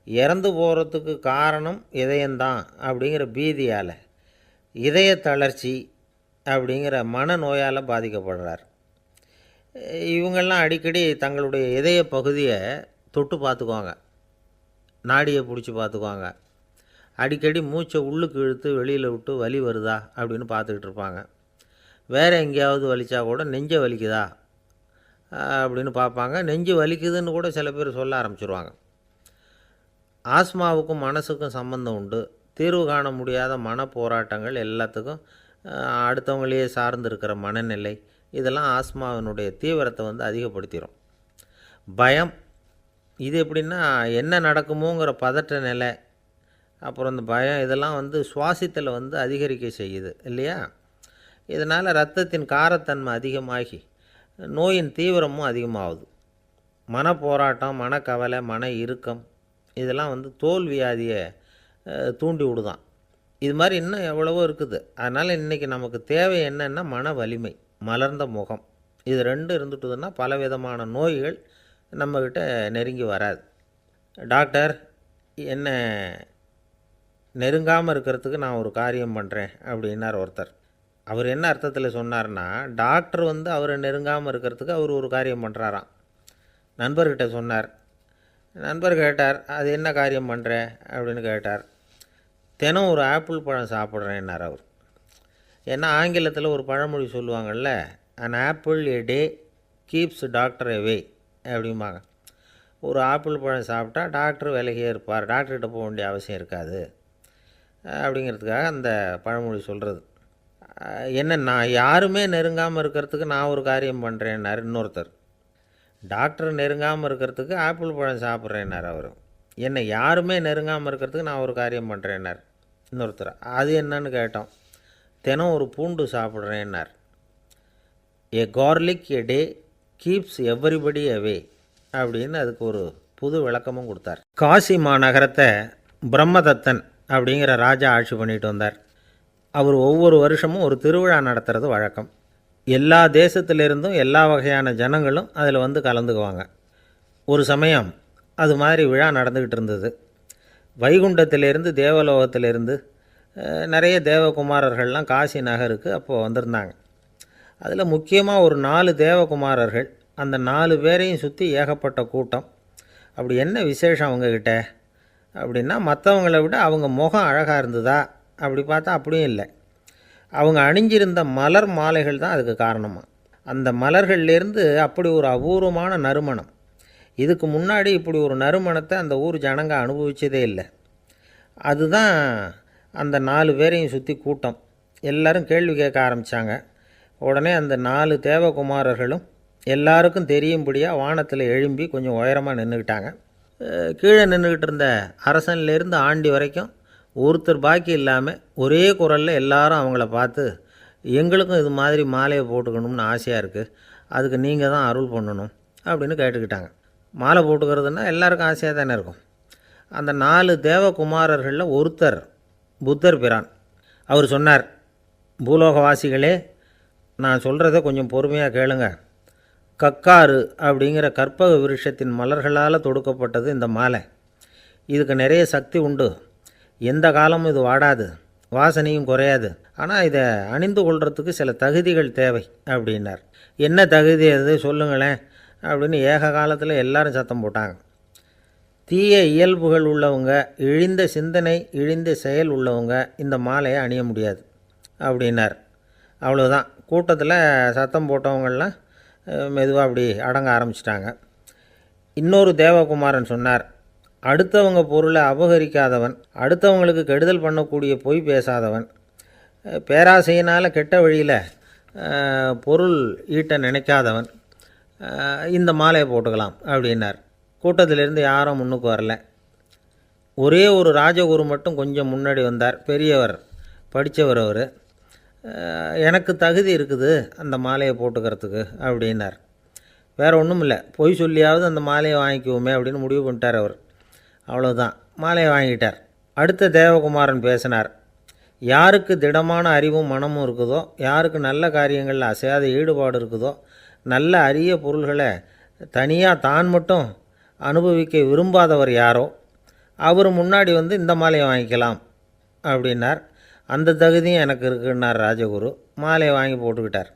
இறந்து போகிறதுக்கு காரணம் இதயம்தான் அப்படிங்கிற பீதியால், இதய தளர்ச்சி அப்படிங்கிற மனநோயால் பாதிக்கப்படுறார். இவங்கெல்லாம் அடிக்கடி தங்களுடைய இதய பகுதியை தொட்டு பார்த்துக்குவாங்க, நாடியை பிடிச்சி பார்த்துக்குவாங்க, அடிக்கடி மூச்சை உள்ளுக்கு இழுத்து வெளியில் விட்டு வலி வருதா அப்படின்னு பார்த்துக்கிட்டு இருப்பாங்க. வேறு எங்கேயாவது வலிச்சா கூட நெஞ்சை வலிக்குதா அப்படின்னு பார்ப்பாங்க. நெஞ்சு வலிக்குதுன்னு கூட சில பேர் சொல்ல ஆரம்பிச்சிருவாங்க. ஆஸ்மாவுக்கும் மனசுக்கும் சம்பந்தம் உண்டு. தீர்வு காண முடியாத மன போராட்டங்கள் எல்லாத்துக்கும் அடுத்தவங்களையே சார்ந்து இருக்கிற மனநிலை, இதெல்லாம் ஆஸ்மாவினுடைய தீவிரத்தை அதிகப்படுத்திடும். பயம், இது எப்படின்னா என்ன நடக்குமோங்கிற பதற்ற நிலை, அப்புறம் இந்த பயம், இதெல்லாம் சுவாசித்தலை அதிகரிக்க செய்யுது இல்லையா. இதனால் இரத்தத்தின் காரத்தன்மை அதிகமாகி நோயின் தீவிரமும் அதிகமாகுது. மன போராட்டம், மனக்கவலை, மன இறுக்கம், இதெல்லாம் தோல் வியாதியை தூண்டி விடுதான். இது மாதிரி இன்னும் எவ்வளவோ இருக்குது. அதனால் இன்றைக்கி நமக்கு தேவை என்னென்னா மன வலிமை, மலர்ந்த முகம், இது ரெண்டு இருந்துட்டுதுன்னா பலவிதமான நோய்கள் நம்மக்கிட்ட நெருங்கி வராது. டாக்டர், என்ன நெருங்காமல் இருக்கிறதுக்கு நான் ஒரு காரியம் பண்ணுறேன் அப்படின்னார் ஒருத்தர். அவர் என்ன அர்த்தத்தில் சொன்னார்னா, டாக்டர் அவரை நெருங்காமல் இருக்கிறதுக்கு அவர் ஒரு காரியம் பண்ணுறாராம். நண்பர்கிட்ட சொன்னார். நண்பர் கேட்டார், அது என்ன காரியம் பண்ணுற அப்படின்னு கேட்டார். தினம் ஒரு ஆப்பிள் பழம் சாப்பிட்றேன்னார் அவர். ஏன்னா ஆங்கிலத்தில் ஒரு பழமொழி சொல்லுவாங்கள்ல, an apple a day keeps doctor away அப்படிம்பாங்க. ஒரு ஆப்பிள் பழம் சாப்பிட்டா டாக்டர் விலகியே இருப்பார், டாக்டர்கிட்ட போக வேண்டிய அவசியம் இருக்காது அப்படிங்கிறதுக்காக அந்த பழமொழி சொல்கிறது. என்ன, நான் யாருமே நெருங்காமல் இருக்கிறதுக்கு நான் ஒரு காரியம் பண்ணுறேன்னார் இன்னொருத்தர். டாக்டர் நெருங்காமல் இருக்கிறதுக்கு ஆப்பிள் பழம் சாப்பிட்றேன்னார் அவர். என்னை யாருமே நெருங்காமல் இருக்கிறதுக்கு நான் ஒரு காரியம் பண்ணுறேன்னார் இன்னொருத்தர். அது என்னன்னு கேட்டோம். தினம் ஒரு பூண்டு சாப்பிட்றேன்னார். ஏ கார்லிக் எ டே கீப்ஸ் எவ்ரிபடி அவே அப்படின்னு அதுக்கு ஒரு புது விளக்கமும் கொடுத்தார். காசி மாநகரத்தை பிரம்மதத்தன் அப்படிங்கிற ராஜா ஆட்சி பண்ணிட்டு வந்தார். அவர் ஒவ்வொரு வருஷமும் ஒரு திருவிழா நடத்துறது வழக்கம். எல்லா தேசத்திலிருந்தும் எல்லா வகையான ஜனங்களும் அதில் கலந்துக்குவாங்க. ஒரு சமயம் அது மாதிரி விழா நடந்துக்கிட்டு இருந்தது. வைகுண்டத்திலேருந்து தேவலோகத்திலேருந்து நிறைய தேவகுமாரர்கள்லாம் காசி நகருக்கு அப்போது வந்திருந்தாங்க. அதில் முக்கியமாக ஒரு 4 தேவகுமாரர்கள், அந்த 4 பேரையும் சுற்றி ஏகப்பட்ட கூட்டம். அப்படி என்ன விசேஷம் அவங்கக்கிட்ட அப்படின்னா, மற்றவங்கள விட அவங்க முகம் அழகாக இருந்ததா அப்படி பார்த்தா அப்படியும் இல்லை. அவங்க அணிஞ்சிருந்த மலர் மாலைகள் தான் அதுக்கு காரணமாக. அந்த மலர்கள்லேருந்து அப்படி ஒரு அபூர்வமான நறுமணம், இதுக்கு முன்னாடி இப்படி ஒரு நறுமணத்தை அந்த ஊர் ஜனங்க அனுபவிச்சதே இல்லை. அதுதான் அந்த 4 பேரையும் சுற்றி கூட்டம். எல்லோரும் கேள்வி கேட்க ஆரம்பித்தாங்க. உடனே அந்த 4 தேவகுமாரர்களும் எல்லாருக்கும் தெரியும்படியாக வானத்தில் எழும்பி கொஞ்சம் உயரமாக நின்றுக்கிட்டாங்க. கீழே நின்றுக்கிட்டு இருந்த அரசன்லேருந்து ஆண்டி வரைக்கும் ஒருத்தர் பாக்கி இல்லாமல் ஒரே குரலில் எல்லாரும் அவங்கள பார்த்து, எங்களுக்கும் இது மாதிரி மாலையை போட்டுக்கணும்னு ஆசையாக இருக்குது, அதுக்கு நீங்கள் தான் அருள் பண்ணணும் அப்படின்னு கேட்டுக்கிட்டாங்க. மாலை போட்டுக்கிறதுனா எல்லாருக்கும் ஆசையாக தானே இருக்கும். அந்த 4 தேவகுமாரர்களில் ஒருத்தர் புத்தர் பிரான். அவர் சொன்னார், பூலோகவாசிகளே, நான் சொல்கிறத கொஞ்சம் பொறுமையாக கேளுங்க. கக்காரு அப்படிங்கிற கற்பக விருஷத்தின் மலர்களால் தொடுக்கப்பட்டது இந்த மாலை. இதுக்கு நிறைய சக்தி உண்டு. எந்த காலமும் இது வாடாது, வாசனையும் குறையாது. ஆனால் இதை அணிந்து கொள்கிறதுக்கு சில தகுதிகள் தேவை அப்படின்னார். என்ன தகுதி அது சொல்லுங்களேன் அப்படின்னு ஏக காலத்தில் எல்லாரும் சத்தம் போட்டாங்க. தீய இயல்புகள் உள்ளவங்க, இழிந்த சிந்தனை, இழிந்த செயல் உள்ளவங்க இந்த மாலையை அணிய முடியாது அப்படின்னார். அவ்வளோதான். கூட்டத்தில் சத்தம் போட்டவங்கள்லாம் மெதுவாக அப்படி அடங்க ஆரம்பிச்சிட்டாங்க. இன்னொரு தேவகுமாரன் சொன்னார், அடுத்தவங்க பொருளை அபகரிக்காதவன், அடுத்தவங்களுக்கு கெடுதல் பண்ணக்கூடிய பொய் பேசாதவன், பேராசையினால் கெட்ட வழியில் பொருள் ஈட்ட நினைக்காதவன் இந்த மாலையை போட்டுக்கலாம் அப்படின்னார். கூட்டத்திலிருந்து யாரும் முன்னுக்கு வரல. ஒரே ஒரு ராஜகுரு மட்டும் கொஞ்சம் முன்னாடி வந்தார். பெரியவர், படித்தவர். அவர், எனக்கு தகுதி இருக்குது அந்த மாலையை போட்டுக்கிறதுக்கு அப்படின்னார். வேறு ஒன்றும் இல்லை, பொய் சொல்லியாவது அந்த மாலையை வாங்கிக்குவோமே அப்படின்னு முடிவு பண்ணிட்டார் அவர். அவ்வளோதான், மாலையை வாங்கிட்டார். அடுத்த தேவகுமாரன் பேசினார். யாருக்கு திடமான அறிவும் மனமும் இருக்குதோ, யாருக்கு நல்ல காரியங்களில் அசையாத ஈடுபாடு இருக்குதோ, நல்ல அரிய பொருள்களை தனியாக தான் மட்டும் அனுபவிக்க விரும்பாதவர் யாரோ அவர் முன்னாடி வந்து இந்த மாலையை வாங்கிக்கலாம் அப்படின்னார். அந்த தகுதியும் எனக்கு இருக்குன்னார் ராஜகுரு. மாலையை வாங்கி போட்டுக்கிட்டார்.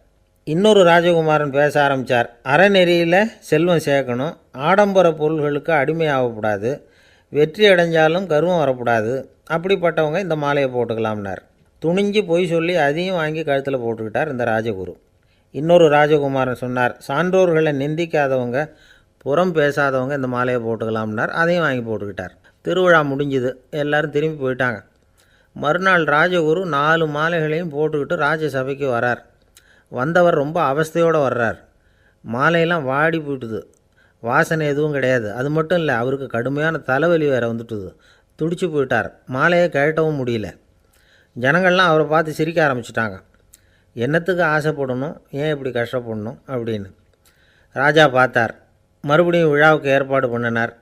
இன்னொரு ராஜகுமாரன் பேச ஆரம்பித்தார். அறநெறியில் செல்வம் சேர்க்கணும், ஆடம்பர பொருள்களுக்கு அடிமையாகக்கூடாது, வெற்றி அடைஞ்சாலும் கர்வம் வரக்கூடாது, அப்படிப்பட்டவங்க இந்த மாலையை போட்டுக்கலாம்னார். துணிஞ்சு பொய் சொல்லி அதையும் வாங்கி கழுத்தில் போட்டுக்கிட்டார் இந்த ராஜகுரு. இன்னொரு ராஜகுமாரன் சொன்னார், சான்றோர்களை நிந்திக்காதவங்க, புறம் பேசாதவங்க இந்த மாலையை போட்டுக்கலாம்னார். அதையும் வாங்கி போட்டுக்கிட்டார். திருவிழா முடிஞ்சுது, எல்லோரும் திரும்பி போயிட்டாங்க. மறுநாள் ராஜகுரு 4 மாலைகளையும் போட்டுக்கிட்டு ராஜசபைக்கு வரார். வந்தவர் ரொம்ப அவஸ்தையோடு வர்றார். மாலையெல்லாம் வாடி போயிட்டுது, வாசனை எதுவும் கிடையாது. அது மட்டும் இல்லை, அவருக்கு கடுமையான தலைவலி வேறு வந்துட்டுது. துடிச்சு போயிட்டார். மாலையை கழட்டவும் முடியல. ஜனங்கள்லாம் அவரை பார்த்து சிரிக்க ஆரம்பிச்சிட்டாங்க. என்னத்துக்கு ஆசைப்படணும், ஏன் இப்படி கஷ்டப்படணும் அப்படின்னு. ராஜா பார்த்தார். மறுபடியும் விழாவுக்கு ஏற்பாடு பண்ணினார்.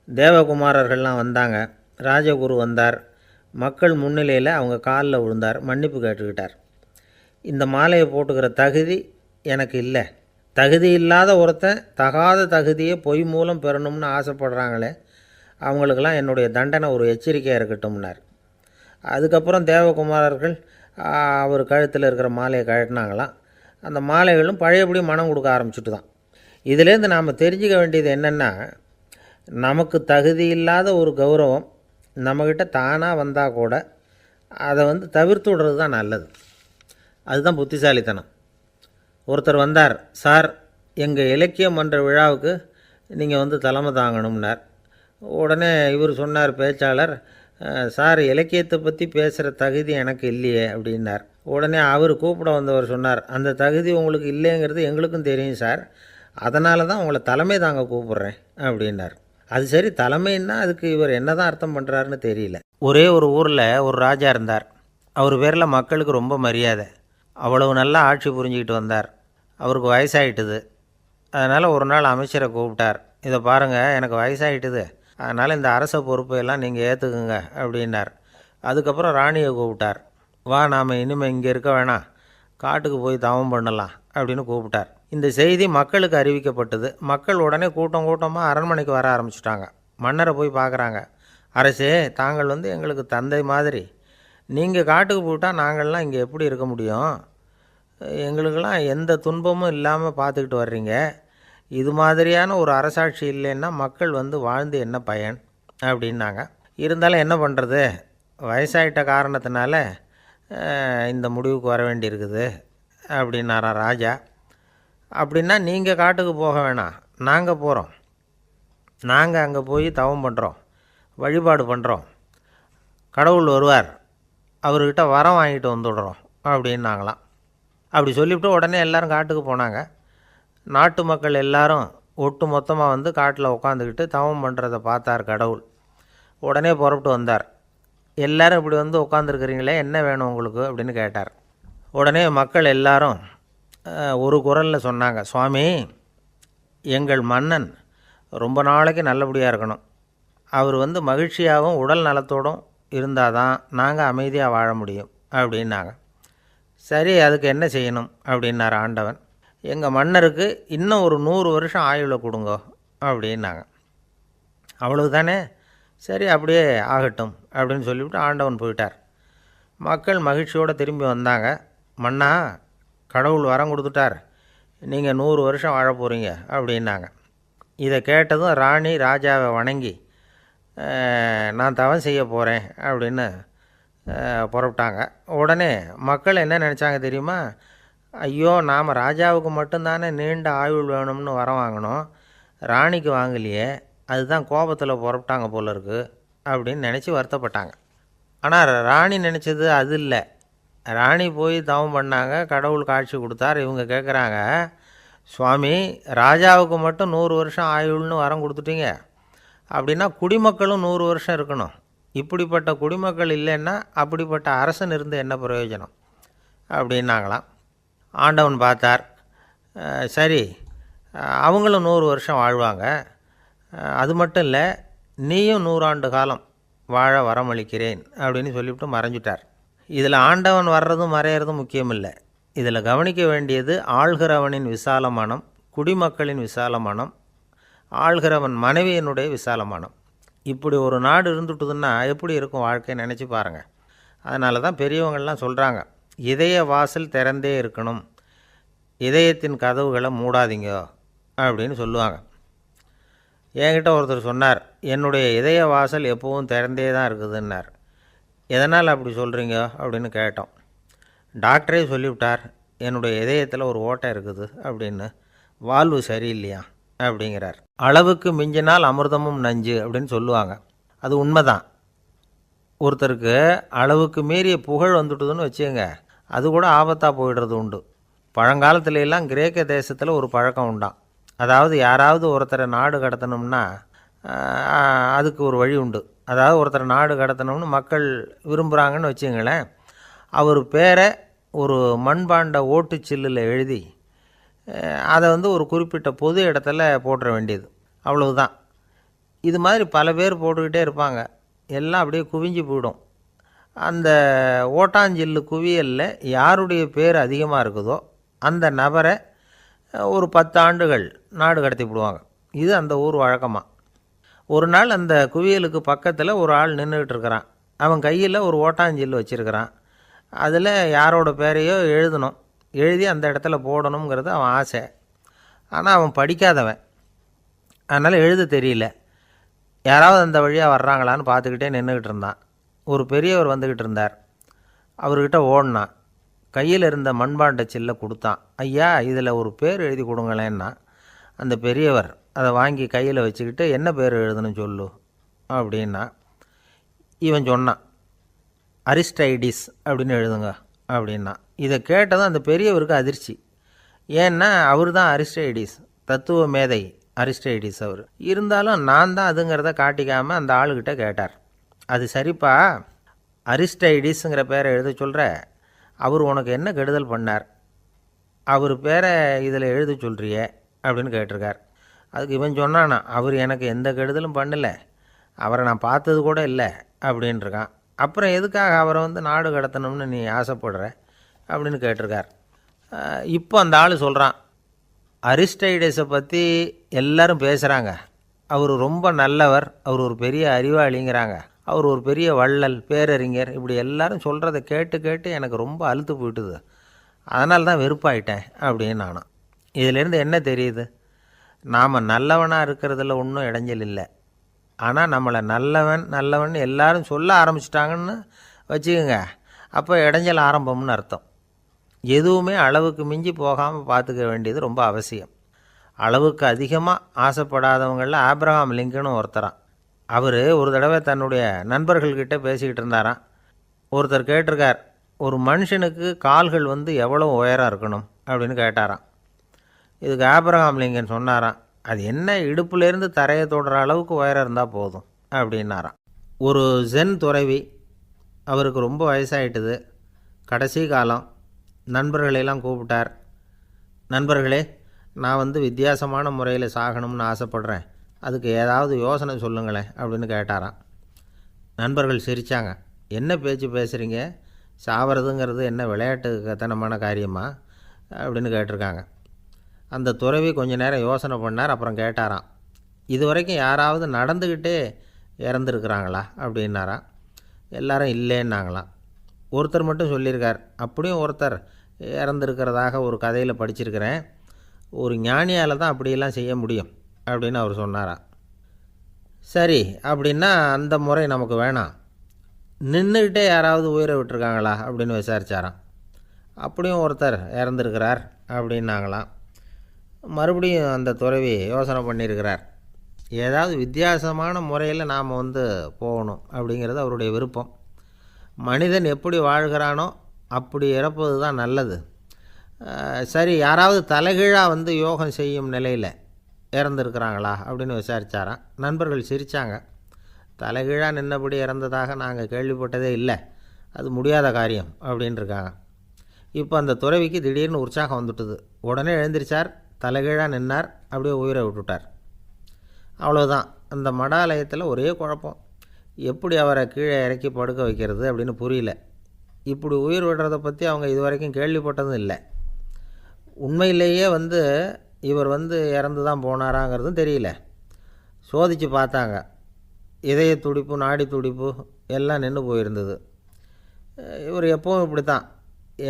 தேவகுமாரர்கள்லாம் வந்தாங்க. ராஜகுரு வந்தார். மக்கள் முன்னிலையில் அவங்க காலில் விழுந்தார், மன்னிப்பு கேட்டுக்கிட்டார். இந்த மாலையை போட்டுக்கிற தகுதி எனக்கு இல்லை. தகுதி இல்லாத ஒருத்தன் தகாத தகுதியை பொய் மூலம் பெறணும்னு ஆசைப்படுறாங்களே, அவங்களுக்கெல்லாம் என்னுடைய தண்டனை ஒரு எச்சரிக்கையாக இருக்கட்டும்னார். அதுக்கப்புறம் தேவகுமாரர்கள் அவர் கழுத்தில் இருக்கிற மாலையை கழட்டினாங்களாம். அந்த மாலைகளும் பழையபடி மனம் கொடுக்க ஆரம்பிச்சுட்டு தான். இதிலேருந்து நாம் தெரிஞ்சுக்க வேண்டியது என்னென்னா, நமக்கு தகுதி இல்லாத ஒரு கௌரவம் நம்மக்கிட்ட தானாக வந்தால் கூட அதை தவிர்த்து விடுறது தான் நல்லது. அதுதான் புத்திசாலித்தனம். ஒருத்தர் வந்தார். சார், எங்கள் இலக்கிய மன்ற விழாவுக்கு நீங்கள் தலைமை தாங்கணும்னார். உடனே இவர் சொன்னார், பேச்சாளர், சார், இலக்கியத்தை பற்றி பேசுகிற தகுதி எனக்கு இல்லையே அப்படின்னார். உடனே அவர் கூப்பிட வந்தவர் சொன்னார், அந்த தகுதி உங்களுக்கு இல்லைங்கிறது எங்களுக்கும் தெரியும் சார், அதனால தான் உங்களை தலைமை தாங்க கூப்பிட்றேன் அப்படின்னார். அது சரி, தலைமைன்னா அதுக்கு இவர் என்ன தான் அர்த்தம் பண்ணுறாருன்னு தெரியல. ஒரே ஒரு ஊரில் ஒரு ராஜா இருந்தார். அவர் பேரில் மக்களுக்கு ரொம்ப மரியாதை. அவ்வளவு நல்லா ஆட்சி புரிஞ்சிக்கிட்டு வந்தார். அவருக்கு வயசாகிட்டுது. அதனால் ஒரு நாள் அமைச்சரை கூப்பிட்டார். இதை பாருங்கள், எனக்கு வயசாகிட்டுது, அதனால் இந்த அரச பொறுப்பையெல்லாம் நீங்கள் ஏற்றுக்குங்க அப்படின்னார். அதுக்கப்புறம் ராணியை கூப்பிட்டார். வா, நாம் இனிமேல் இங்கே இருக்க வேணாம், காட்டுக்கு போய் தவம் பண்ணலாம் அப்படின்னு கூப்பிட்டார். இந்த செய்தி மக்களுக்கு அறிவிக்கப்பட்டது. மக்கள் உடனே கூட்டம் கூட்டமாக அரண்மனைக்கு வர ஆரம்பிச்சிட்டாங்க. மன்னரை போய் பார்க்குறாங்க. அரசே, தாங்கள் எங்களுக்கு தந்தை மாதிரி. நீங்கள் காட்டுக்கு போயிட்டால் நாங்கள்லாம் இங்கே எப்படி இருக்க முடியும்? எங்களுக்கெல்லாம் எந்த துன்பமும் இல்லாமல் பார்த்துக்கிட்டு வர்றீங்க. இது மாதிரியான ஒரு அரசாட்சி இல்லைன்னா மக்கள் வாழ்ந்து என்ன பயன் அப்படின்னாங்க. இருந்தாலும் என்ன பண்ணுறது, வயசாயிட்ட காரணத்தினால இந்த முடிவுக்கு வர வேண்டியிருக்குது அப்படின்னாராம் ராஜா. அப்படின்னா நீங்கள் காட்டுக்கு போக வேணாம், நாங்கள் போகிறோம். நாங்கள் அங்கே போய் தவம் பண்ணுறோம், வழிபாடு பண்ணுறோம். கடவுள் வருவார், அவர்கிட்ட வரம் வாங்கிட்டு வந்துடுறோம் அப்படின்னாங்களாம். அப்படி சொல்லிவிட்டு உடனே எல்லோரும் காட்டுக்கு போனாங்க. நாட்டு மக்கள் எல்லாரும் ஒட்டு மொத்தமாக காட்டில் உட்காந்துக்கிட்டு தவம் பண்ணுறதை பார்த்தார் கடவுள். உடனே புறப்பட்டு வந்தார். எல்லோரும் இப்படி உட்காந்துருக்குறீங்களே, என்ன வேணும் உங்களுக்கு அப்படின்னு கேட்டார். உடனே மக்கள் எல்லாரும் ஒரு குரலில் சொன்னாங்க, சுவாமி, எங்கள் மன்னன் ரொம்ப நாளைக்கு நல்லபடியாக இருக்கணும். அவர் மகிழ்ச்சியாகவும் உடல் நலத்தோடும் இருந்தால் தான் நாங்கள் அமைதியாக வாழ முடியும் அப்படின்னாங்க. சரி, அதுக்கு என்ன செய்யணும் அப்படின்னார் ஆண்டவன். எங்கள் மன்னருக்கு இன்னும் ஒரு 100 வருஷம் ஆயுளை கொடுங்கோ அப்படின்னாங்க. அவ்வளவு தானே, சரி அப்படியே ஆகட்டும் அப்படின்னு சொல்லிவிட்டு ஆண்டவன் போயிட்டார். மக்கள் மகிழ்ச்சியோடு திரும்பி வந்தாங்க. மன்னா, கடவுள் வரம் கொடுத்துட்டார், நீங்கள் 100 வருஷம் வாழ போகிறீங்க அப்படின்னாங்க. இதை கேட்டதும் ராணி ராஜாவை வணங்கி நான் தவம் செய்ய போகிறேன் அப்படின்னு புறப்பட்டாங்க. உடனே மக்கள் என்ன நினச்சாங்க தெரியுமா? ஐயோ, நாம் ராஜாவுக்கு மட்டும்தானே நீண்ட ஆயுள் வேணும்னு வரம் வாங்கினோம், ராணிக்கு வாங்கலையே, அதுதான் கோபத்தில் புறப்பட்டாங்க போல இருக்குது அப்படின்னு நினச்சி வருத்தப்பட்டாங்க. ஆனால் ராணி நினச்சது அது இல்லை. ராணி போய் தவம் பண்ணாங்க, கடவுள் காட்சி கொடுத்தார். இவங்க கேட்குறாங்க, சுவாமி, ராஜாவுக்கு மட்டும் 100 வருஷம் ஆயுள்னு வரம் கொடுத்துட்டீங்க, அப்படின்னா குடிமக்களும் 100 வருஷம் இருக்கணும். இப்படிப்பட்ட குடிமக்கள் இல்லைன்னா அப்படிப்பட்ட அரசன் இருந்து என்ன பிரயோஜனம் அப்படின்னாங்களாம். ஆண்டவன் பார்த்தார், சரி அவங்களும் 100 வருஷம் வாழ்வாங்க, அது மட்டும் இல்லை நீயும் 100 ஆண்டு காலம் வாழ வரமளிக்கிறேன் அப்படின்னு சொல்லிவிட்டு மறைஞ்சிட்டார். இதில் ஆண்டவன் வர்றதும் மறையிறதும் முக்கியம் இல்லை. இதில் கவனிக்க வேண்டியது ஆள்கிறவனின் விசால மனம், குடிமக்களின் விசால மனம், ஆள்கிறவன் மனைவியினுடைய விசால மனம். இப்படி ஒரு நாடு இருந்துட்டுதுன்னா எப்படி இருக்கும் வாழ்க்கை நினச்சி பாருங்கள். அதனால தான் பெரியவங்கள்லாம் சொல்கிறாங்க, இதய வாசல் திறந்தே இருக்கணும், இதயத்தின் கதவுகளை மூடாதீங்க அப்படின்னு சொல்லுவாங்க. என்கிட்ட ஒருத்தர் சொன்னார், என்னுடைய இதய வாசல் எப்போவும் திறந்தே தான் இருக்குதுன்னார். எதனால் அப்படி சொல்கிறீங்க அப்படின்னு கேட்டோம். டாக்டரே சொல்லிவிட்டார், என்னுடைய இதயத்தில் ஒரு ஓட்டை இருக்குது அப்படின்னு, வால்வு சரியில்லையா அப்படிங்கிறார். அளவுக்கு மிஞ்சினால் அமிர்தமும் நஞ்சு அப்படின்னு சொல்லுவாங்க. அது உண்மைதான். ஒருத்தருக்கு அளவுக்கு மீறிய புகழ் வந்துட்டுதுன்னு வச்சுங்க, அது கூட ஆபத்தாக போயிடுறது உண்டு. பழங்காலத்துல எல்லாம் கிரேக்க தேசத்தில் ஒரு பழக்கம் உண்டாம். அதாவது யாராவது ஒருத்தரை நாடு கடத்தணும்னா அதுக்கு ஒரு வழி உண்டு. அதாவது ஒருத்தரை நாடு கடத்தணும்னு மக்கள் விரும்புகிறாங்கன்னு வச்சுங்களேன், அவர் பேரை ஒரு மண்பாண்ட ஓட்டுச்சில்லில் எழுதி அதை ஒரு குறிப்பிட்ட பொது இடத்துல போட்டுற வேண்டியது, அவ்வளவுதான். இது மாதிரி பல பேர் போட்டுக்கிட்டே இருப்பாங்க, எல்லாம் அப்படியே குவிஞ்சு போயிடும். அந்த ஓட்டாஞ்சில்லு குவியலில் யாருடைய பேர் அதிகமாக இருக்குதோ அந்த நபரை ஒரு 10 ஆண்டுகள் நாடு கடத்தி விடுவாங்க. இது அந்த ஊர் வழக்கமாக. ஒரு நாள் அந்த குவியலுக்கு பக்கத்தில் ஒரு ஆள் நின்றுக்கிட்டு இருக்கிறான். அவன் கையில் ஒரு ஓட்டாஞ்சில்லு வச்சுருக்கிறான். அதில் யாரோட பேரையோ எழுதணும், எழுதி அந்த இடத்துல போடணுங்கிறது அவன் ஆசை. ஆனால் அவன் படிக்காதவன், அதனால் எழுத தெரியல. யாராவது அந்த வழியாக வர்றாங்களான்னு பார்த்துக்கிட்டே நின்றுக்கிட்டு இருந்தான். ஒரு பெரியவர் வந்துக்கிட்டு இருந்தார். அவர்கிட்ட ஓடினான். கையில் இருந்த மண்பாண்ட சில்லை கொடுத்தான். ஐயா, இதில் ஒரு பேர் எழுதி கொடுங்களேன்னா. அந்த பெரியவர் அதை வாங்கி கையில் வச்சுக்கிட்டு, என்ன பேர் எழுதணும் சொல்லு அப்படின்னா. இவன் சொன்னான், அரிஸ்டைடிஸ் அப்படின்னு எழுதுங்க அப்படின்னா. இதை கேட்டதும் அந்த பெரியவருக்கு அதிர்ச்சி. ஏன்னா அவர் தான் அரிஸ்டைடிஸ், தத்துவ மேதை அரிஸ்டைடிஸ் அவர். இருந்தாலும் நான் தான் அதுங்கிறத காட்டிக்காமல் அந்த ஆளுக்கிட்ட கேட்டார். அது சரிப்பா, அரிஸ்டைடிஸுங்கிற பேரை எழுத சொல்கிற, அவர் உனக்கு என்ன கெடுதல் பண்ணார், அவர் பேரை இதில் எழுத சொல்கிறியே அப்படின்னு கேட்டிருக்கார். அதுக்கு இவன் சொன்னானா, அவர் எனக்கு எந்த கெடுதலும் பண்ணலை, அவரை நான் பார்த்தது கூட இல்லை அப்படின்ட்டுருக்கான். அப்புறம் எதுக்காக அவரை நாடு கடத்தணும்னு நீ ஆசைப்படுற அப்படின்னு கேட்டிருக்கார். இப்போ அந்த ஆள் சொல்கிறான், அரிஸ்டைடஸை பற்றி எல்லாரும் பேசுகிறாங்க, அவர் ரொம்ப நல்லவர், அவர் ஒரு பெரிய அறிவாளிங்கிறாங்க, அவர் ஒரு பெரிய வள்ளல், பேரறிஞர், இப்படி எல்லாரும் சொல்கிறத கேட்டு கேட்டு எனக்கு ரொம்ப அலுத்து போயிட்டுது, அதனால தான் வெறுப்பாயிட்டேன் அப்படின்னு நானும். இதிலேருந்து என்ன தெரியுது? நாம் நல்லவனாக இருக்கிறதுல ஒன்றும் இடைஞ்சல் இல்லை. ஆனால் நம்மளை நல்லவன் நல்லவன் எல்லாரும் சொல்ல ஆரம்பிச்சிட்டாங்கன்னு வச்சுக்கோங்க, அப்போ இடைஞ்சல் ஆரம்பம்னு அர்த்தம். எதுவுமே அளவுக்கு மிஞ்சி போகாமல் பார்த்துக்க வேண்டியது ரொம்ப அவசியம். அளவுக்கு அதிகமாக ஆசைப்படாதவங்களில் ஆப்ரஹாம் லிங்கனும் ஒருத்தரான். அவர் ஒரு தடவை தன்னுடைய நண்பர்கள்கிட்ட பேசிக்கிட்டு இருந்தாராம். ஒருத்தர் கேட்டிருக்கார், ஒரு மனுஷனுக்கு கால்கள் எவ்வளோ உயரம் இருக்கணும் அப்படின்னு கேட்டாராம். இதுக்கு ஆப்ரஹாம் லிங்கன் சொன்னாராம், அது என்ன, இடுப்புலேருந்து தரையை தொடுற அளவுக்கு உயரம் இருந்தால் போதும் அப்படின்னாராம். ஒரு ஜென் துறவி, அவருக்கு ரொம்ப வயசாகிட்டுது, கடைசி காலம். நண்பர்களெல்லாம் கூப்பிட்டார். நண்பர்களே, நான் வித்தியாசமான முறையில் சாகணும்னு ஆசைப்படுறேன், அதுக்கு ஏதாவது யோசனை சொல்லுங்களேன் அப்படின்னு கேட்டாராம். நண்பர்கள் சிரித்தாங்க. என்ன பேச்சு பேசுகிறீங்க, சாவறதுங்கிறது என்ன விளையாட்டுத்தனமான காரியமா அப்படின்னு கேட்டிருக்காங்க. அந்த துறவி கொஞ்ச நேரம் யோசனை பண்ணார். அப்புறம் கேட்டாராம், இது வரைக்கும் யாராவது நடந்துக்கிட்டே இறந்துருக்குறாங்களா அப்படின்னாராம். எல்லாரும் இல்லைன்னாங்களாம். ஒருத்தர் மட்டும் சொல்லியிருக்கார், அப்படியும் ஒருத்தர் இறந்துருக்கிறதாக ஒரு கதையில் படிச்சிருக்கிறேன், ஒரு ஞானியால் தான் அப்படியெல்லாம் செய்ய முடியும் அப்படின்னு அவர் சொன்னாராம். சரி, அப்படின்னா அந்த முறை நமக்கு வேணாம், நின்றுக்கிட்டே யாராவது உயிரை விட்டுருக்காங்களா அப்படின்னு விசாரித்தாராம். அப்படியும் ஒருத்தர் இறந்துருக்கிறார் அப்படின்னாங்களாம். மறுபடியும் அந்த துறவி யோசனை பண்ணியிருக்கிறார், ஏதாவது வித்தியாசமான முறையில் நாம் போகணும் அப்படிங்கிறது அவருடைய விருப்பம். மனிதன் எப்படி வாழ்கிறானோ அப்படி இறப்பது தான் நல்லது. சரி, யாராவது தலைகீழாக யோகம் செய்யும் நிலையில் இறந்துருக்கிறாங்களா அப்படின்னு விசாரித்தாராம். நண்பர்கள் சிரித்தாங்க. தலைகீழாக நின்னபடி இறந்ததாக நாங்கள் கேள்விப்பட்டதே இல்லை, அது முடியாத காரியம் அப்படின்ட்டுருக்காங்க. இப்போ அந்த துறவிக்கு திடீர்னு உற்சாகம் வந்துட்டுது. உடனே எழுந்திரிச்சார், தலைகீழாக நின்னார், அப்படியே உயிரை விட்டுட்டார். அவ்வளோதான். அந்த மடாலயத்தில் ஒரே குழப்பம், எப்படி அவரை கீழே இறக்கி படுக்க வைக்கிறது அப்படின்னு புரியல. இப்படி உயிர் விடுறதை பற்றி அவங்க இது வரைக்கும் கேள்விப்பட்டதும் இல்லை. உண்மையிலேயே இவர் இறந்து தான் போனாராங்கிறதும் தெரியல. சோதித்து பார்த்தாங்க, இதய துடிப்பு, நாடி துடிப்பு எல்லாம் நின்று போயிருந்தது. இவர் எப்பவும் இப்படி தான்,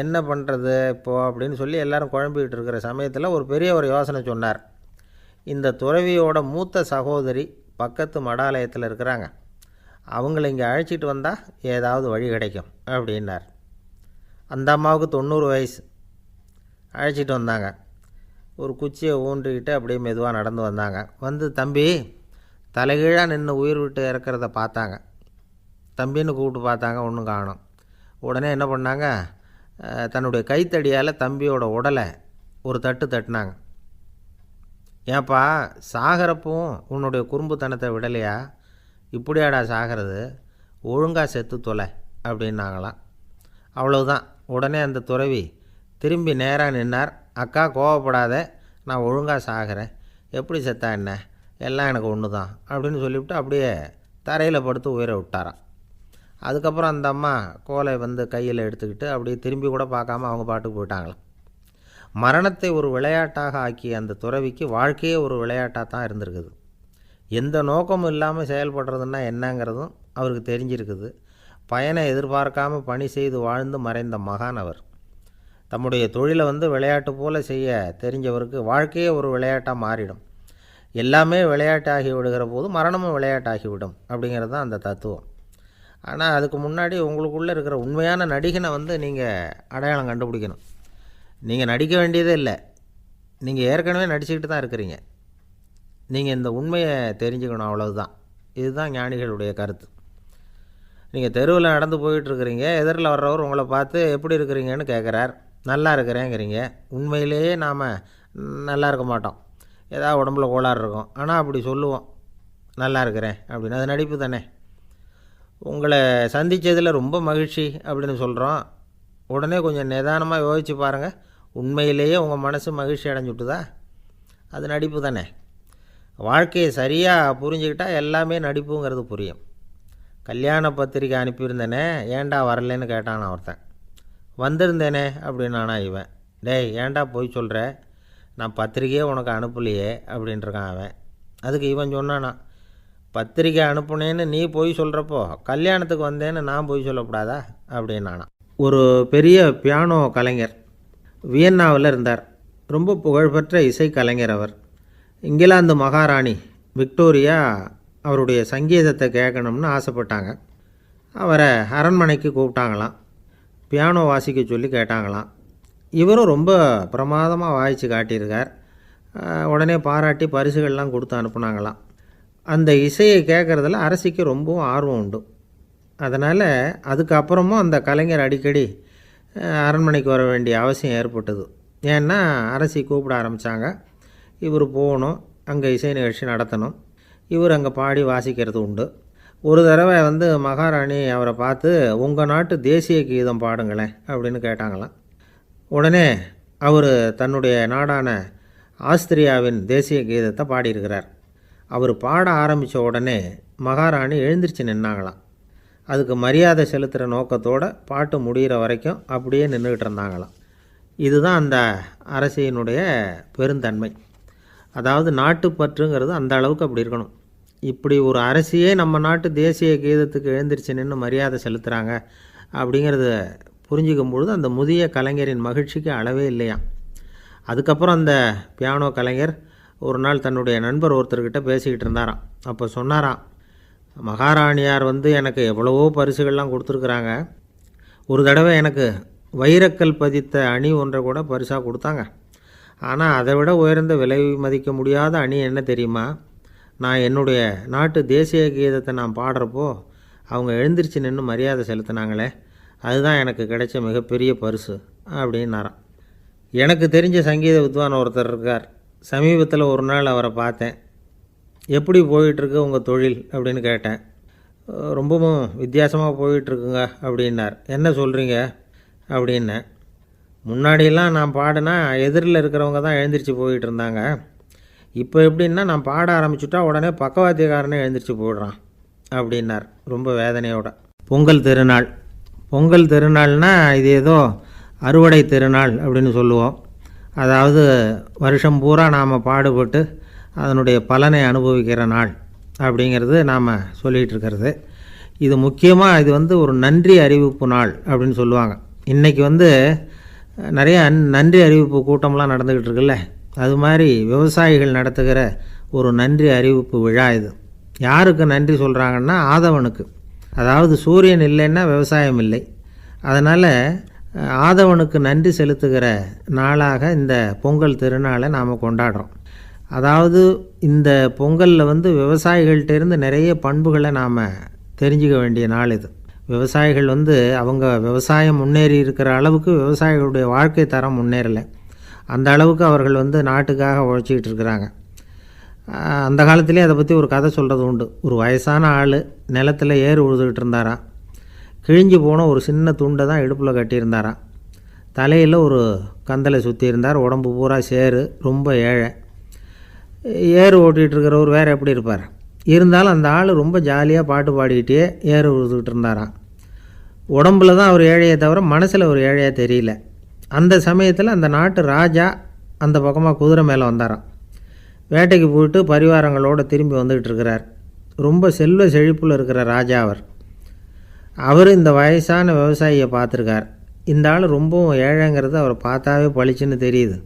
என்ன பண்ணுறது இப்போது அப்படின்னு சொல்லி எல்லோரும் குழம்பிக்கிட்டு இருக்கிற சமயத்தில் ஒரு பெரிய ஒரு யோசனை சொன்னார். இந்த துறவியோட மூத்த சகோதரி பக்கத்து மடாலயத்தில் இருக்கிறாங்க, அவங்கள இங்கே அழைச்சிட்டு வந்தால் ஏதாவது வழி கிடைக்கும் அப்படின்னார். அந்த அம்மாவுக்கு 90 வயசு. அழைச்சிட்டு வந்தாங்க. ஒரு குச்சியை ஊன்றிக்கிட்டு அப்படியே மெதுவாக நடந்து வந்தாங்க. தம்பி, தலைகீழாக நின்று உயிர் விட்டு இறக்கிறத பார்த்தாங்க. தம்பின்னு கூப்பிட்டு பார்த்தாங்க, ஒன்றும் காணோம். உடனே என்ன பண்ணாங்க, தன்னுடைய கைத்தடியால் தம்பியோட உடலை ஒரு தட்டு தட்டினாங்க. ஏன்ப்பா, சாகிறப்பவும் உன்னுடைய குறும்புத்தனத்தை விடலையா? இப்படியாடா சாகிறது, ஒழுங்காக செத்து தொலை அப்படின்னாங்களாம். அவ்வளவுதான். உடனே அந்த துறவி திரும்பி நேராக நின்னார். அக்கா, கோவப்படாத, நான் ஒழுங்காக சாகிறேன், எப்படி செத்தா என்ன, எல்லாம் எனக்கு ஒன்று தான் அப்படின்னு சொல்லிவிட்டு அப்படியே தரையில் படுத்து உயிரை விட்டாராம். அதுக்கப்புறம் அந்த அம்மா கோலை கையில் எடுத்துக்கிட்டு அப்படியே திரும்பி கூட பார்க்காம அவங்க பாட்டுக்கு போயிட்டாங்களாம். மரணத்தை ஒரு விளையாட்டாக ஆக்கிய அந்த துறவிக்கு வாழ்க்கையே ஒரு விளையாட்டாக தான் இருந்திருக்குது. எந்த நோக்கமும் இல்லாமல் செயல்படுறதுன்னா என்னங்கிறதும் அவருக்கு தெரிஞ்சிருக்குது. பயனை எதிர்பார்க்காம பணி செய்து வாழ்ந்து மறைந்த மகான் அவர். தம்முடைய தொழிலை விளையாட்டு போல் செய்ய தெரிஞ்சவருக்கு வாழ்க்கையே ஒரு விளையாட்டாக மாறிடும். எல்லாமே விளையாட்டாகி விடுகிற போது மரணமும் விளையாட்டாகிவிடும் அப்படிங்கிறது தான் அந்த தத்துவம். ஆனால் அதுக்கு முன்னாடி உங்களுக்குள்ளே இருக்கிற உண்மையான நடிகனை நீங்கள் அடையாளம் கண்டுபிடிக்கணும். நீங்கள் நடிக்க வேண்டியதே இல்லை, நீங்கள் ஏற்கனவே நடிச்சுக்கிட்டு தான் இருக்கிறீங்க. நீங்கள் இந்த உண்மையை தெரிஞ்சுக்கணும், அவ்வளவுதான். இதுதான் ஞானிகளுடைய கருத்து. நீங்கள் தெருவில் நடந்து போயிட்டுருக்கிறீங்க, எதிரில் வர்றவர் உங்களை பார்த்து எப்படி இருக்கிறீங்கன்னு கேட்குறார். நல்லா இருக்கிறேங்கிறீங்க. உண்மையிலேயே நாம் நல்லா இருக்க மாட்டோம், ஏதாவது உடம்புல கோளாறு இருக்கும். ஆனால் அப்படி சொல்லுவோம், நல்லா இருக்கிறேன் அப்படின்னு. அது நடிப்பு தானே. உங்களை சந்தித்ததில் ரொம்ப மகிழ்ச்சி அப்படின்னு சொல்கிறோம். உடனே கொஞ்சம் நிதானமாக யோசித்து பாருங்கள், உண்மையிலேயே உங்கள் மனசு மகிழ்ச்சி அடைஞ்சுட்டுதா? அது நடிப்பு தானே. வாழ்க்கையை சரியாக புரிஞ்சுக்கிட்டால் எல்லாமே நடிப்புங்கிறது புரியும். கல்யாண பத்திரிக்கை அனுப்பியிருந்தேனே, ஏன்டா வரலன்னு கேட்டான் ஒருத்தன். வந்திருந்தேனே அப்படின்னானா இவன். டேய், ஏன்டா போய் சொல்கிற, நான் பத்திரிக்கையே உனக்கு அனுப்பலையே அப்படின்ட்டுருக்கான் அவன். அதுக்கு இவன் சொன்னானா, பத்திரிக்கை அனுப்புனேன்னு நீ போய் சொல்கிறப்போ கல்யாணத்துக்கு வந்தேன்னு நான் போய் சொல்லக்கூடாதா அப்படின்னானா. ஒரு பெரிய பியானோ கலைஞர் வியன்னாவில் இருந்தார். ரொம்ப புகழ்பெற்ற இசை கலைஞர் அவர். இங்கிலாந்து மகாராணி விக்டோரியா அவருடைய சங்கீதத்தை கேட்கணும்னு ஆசைப்பட்டாங்க. அவரை அரண்மனைக்கு கூப்பிட்டாங்களாம். பியானோ வாசிக்க சொல்லி கேட்டாங்களாம். இவரும் ரொம்ப பிரமாதமாக வாய்ச்சி காட்டியிருக்கார். உடனே பாராட்டி பரிசுகள்லாம் கொடுத்து அனுப்புனாங்களாம். அந்த இசையை கேட்குறதுல அரசிக்கு ரொம்பவும் ஆர்வம் உண்டு. அதனால் அதுக்கப்புறமும் அந்த கலைஞர் அடிக்கடி அரண்மனைக்கு வர வேண்டிய அவசியம் ஏற்பட்டது. ஏன்னா அரசி கூப்பிட ஆரம்பித்தாங்க. இவர் போகணும், அங்கே இசை நிகழ்ச்சி நடத்தணும். இவர் அங்கே பாடி வாசிக்கிறது உண்டு. ஒரு தடவை மகாராணி அவரை பார்த்து, உங்கள் நாட்டு தேசிய கீதம் பாடுங்களேன் அப்படின்னு கேட்டாங்களாம். உடனே அவர் தன்னுடைய நாடான ஆஸ்திரியாவின் தேசிய கீதத்தை பாடியிருக்கிறார். அவர் பாட ஆரம்பித்த உடனே மகாராணி எழுந்திரிச்சு நின்னாங்களாம். அதுக்கு மரியாதை செலுத்துகிற நோக்கத்தோடு பாட்டு முடிகிற வரைக்கும் அப்படியே நின்றுக்கிட்டு இருந்தாங்களாம். இதுதான் அந்த அரசியினுடைய பெருந்தன்மை. அதாவது நாட்டுப்பற்றுங்கிறது அந்த அளவுக்கு அப்படி இருக்கணும். இப்படி ஒரு அரசியே நம்ம நாட்டு தேசிய கீதத்துக்கு எழுந்திரிச்சு நின்று மரியாதை செலுத்துகிறாங்க அப்படிங்கிறத புரிஞ்சிக்கும் பொழுது அந்த முதிய கலைஞரின் மகிழ்ச்சிக்கு அளவே இல்லையாம். அதுக்கப்புறம் அந்த பியானோ கலைஞர் ஒரு நாள் தன்னுடைய நண்பர் ஒருத்தர்கிட்ட பேசிக்கிட்டு இருந்தாராம். அப்போ சொன்னாராம், மகாராணியார் எனக்கு எவ்வளவோ பரிசுகள்லாம் கொடுத்துருக்குறாங்க. ஒரு தடவை எனக்கு வைரக்கல் பதித்த அணி ஒன்றை கூட பரிசாக கொடுத்தாங்க. ஆனால் அதை விட உயர்ந்த விலை மதிக்க முடியாத அணி என்ன தெரியுமா? நான் என்னுடைய நாட்டு தேசிய கீதத்தை நான் பாடுறப்போ அவங்க எழுந்திரிச்சு நின்று மரியாதை செலுத்தினாங்களே, அதுதான் எனக்கு கிடைச்ச மிகப்பெரிய பரிசு அப்படின்னாராம். எனக்கு தெரிஞ்ச சங்கீத வித்வான் ஒருத்தர் இருக்கார். சமீபத்தில் ஒரு நாள் அவரை பார்த்தேன். எப்படி போயிட்டுருக்கு உங்கள் தொழில் அப்படின்னு கேட்டேன். ரொம்பவும் வித்தியாசமாக போயிட்டுருக்குங்க அப்படின்னார். என்ன சொல்கிறீங்க அப்படின்னேன். முன்னாடியெல்லாம் நான் பாடினா எதிரில் இருக்கிறவங்க தான் எழுந்திரிச்சு போயிட்டு இருந்தாங்க. இப்போ எப்படின்னா நான் பாட ஆரம்பிச்சுட்டா உடனே பக்கவாத்தியக்காரனே எழுந்திரிச்சு போயிடுறான் அப்படின்னார் ரொம்ப வேதனையோட. பொங்கல் திருநாள்னால் இது ஏதோ அறுவடை திருநாள் அப்படின்னு சொல்லுவோம். அதாவது வருஷம் பூரா நாம் பாடுபட்டு அதனுடைய பலனை அனுபவிக்கிற நாள் அப்படிங்கிறது நாம் சொல்லிகிட்டு இருக்கிறது. இது முக்கியமாக இது ஒரு நன்றி அறிவிப்பு நாள் அப்படின்னு சொல்லுவாங்க. இன்றைக்கி நிறைய நன்றி அறிவிப்பு கூட்டம்லாம் நடந்துக்கிட்டு இருக்குல்ல, அது மாதிரி விவசாயிகள் நடத்துகிற ஒரு நன்றி அறிவிப்பு விழா இது. யாருக்கு நன்றி சொல்கிறாங்கன்னா ஆதவனுக்கு. அதாவது சூரியன் இல்லைன்னா விவசாயம் இல்லை. அதனால் ஆதவனுக்கு நன்றி செலுத்துகிற நாளாக இந்த பொங்கல் திருநாளை நாம் கொண்டாடுறோம். அதாவது இந்த பொங்கலில் விவசாயிகள்கிட்டேருந்து நிறைய பண்புகளை நாம் தெரிஞ்சுக்க வேண்டிய நாள் இது. விவசாயிகள் அவங்க விவசாயம் முன்னேறி இருக்கிற அளவுக்கு விவசாயிகளுடைய வாழ்க்கை தரம் முன்னேறலை. அந்த அளவுக்கு அவர்கள் நாட்டுக்காக உழைச்சிக்கிட்டு இருக்கிறாங்க. அந்த காலத்திலே அதை பற்றி ஒரு கதை சொல்கிறது உண்டு. ஒரு வயசான ஆள் நிலத்தில் ஏறு உழுதுகிட்டு இருந்தாராம். கிழிஞ்சு போன ஒரு சின்ன துண்டை தான் இடுப்பில் கட்டியிருந்தாராம். தலையில் ஒரு கந்தலை சுற்றி இருந்தார். உடம்பு பூரா சேரு, ரொம்ப ஏழை. ஏறு ஓட்டிகிட்டு இருக்கிறவர் வேறு எப்படி இருப்பார்? இருந்தாலும் அந்த ஆள் ரொம்ப ஜாலியாக பாட்டு பாடிக்கிட்டே ஏறு உழுதுகிட்டு இருந்தாராம். உடம்புல தான் அவர் ஏழையை தவிர மனசில் ஒரு ஏழையாக தெரியல. அந்த சமயத்தில் அந்த நாட்டு ராஜா அந்த பக்கமாக குதிரை மேலே வந்தாராம். வேட்டைக்கு போயிட்டு பரிவாரங்களோடு திரும்பி வந்துக்கிட்டு இருக்கிறார். ரொம்ப செல்வ செழிப்பில் இருக்கிற ராஜா அவர் இந்த வயசான விவசாயியை பார்த்துருக்கார். இந்த ஆள் ரொம்பவும் ஏழைங்கிறது அவரை பார்த்தாவே பளிச்சுன்னு தெரியுது.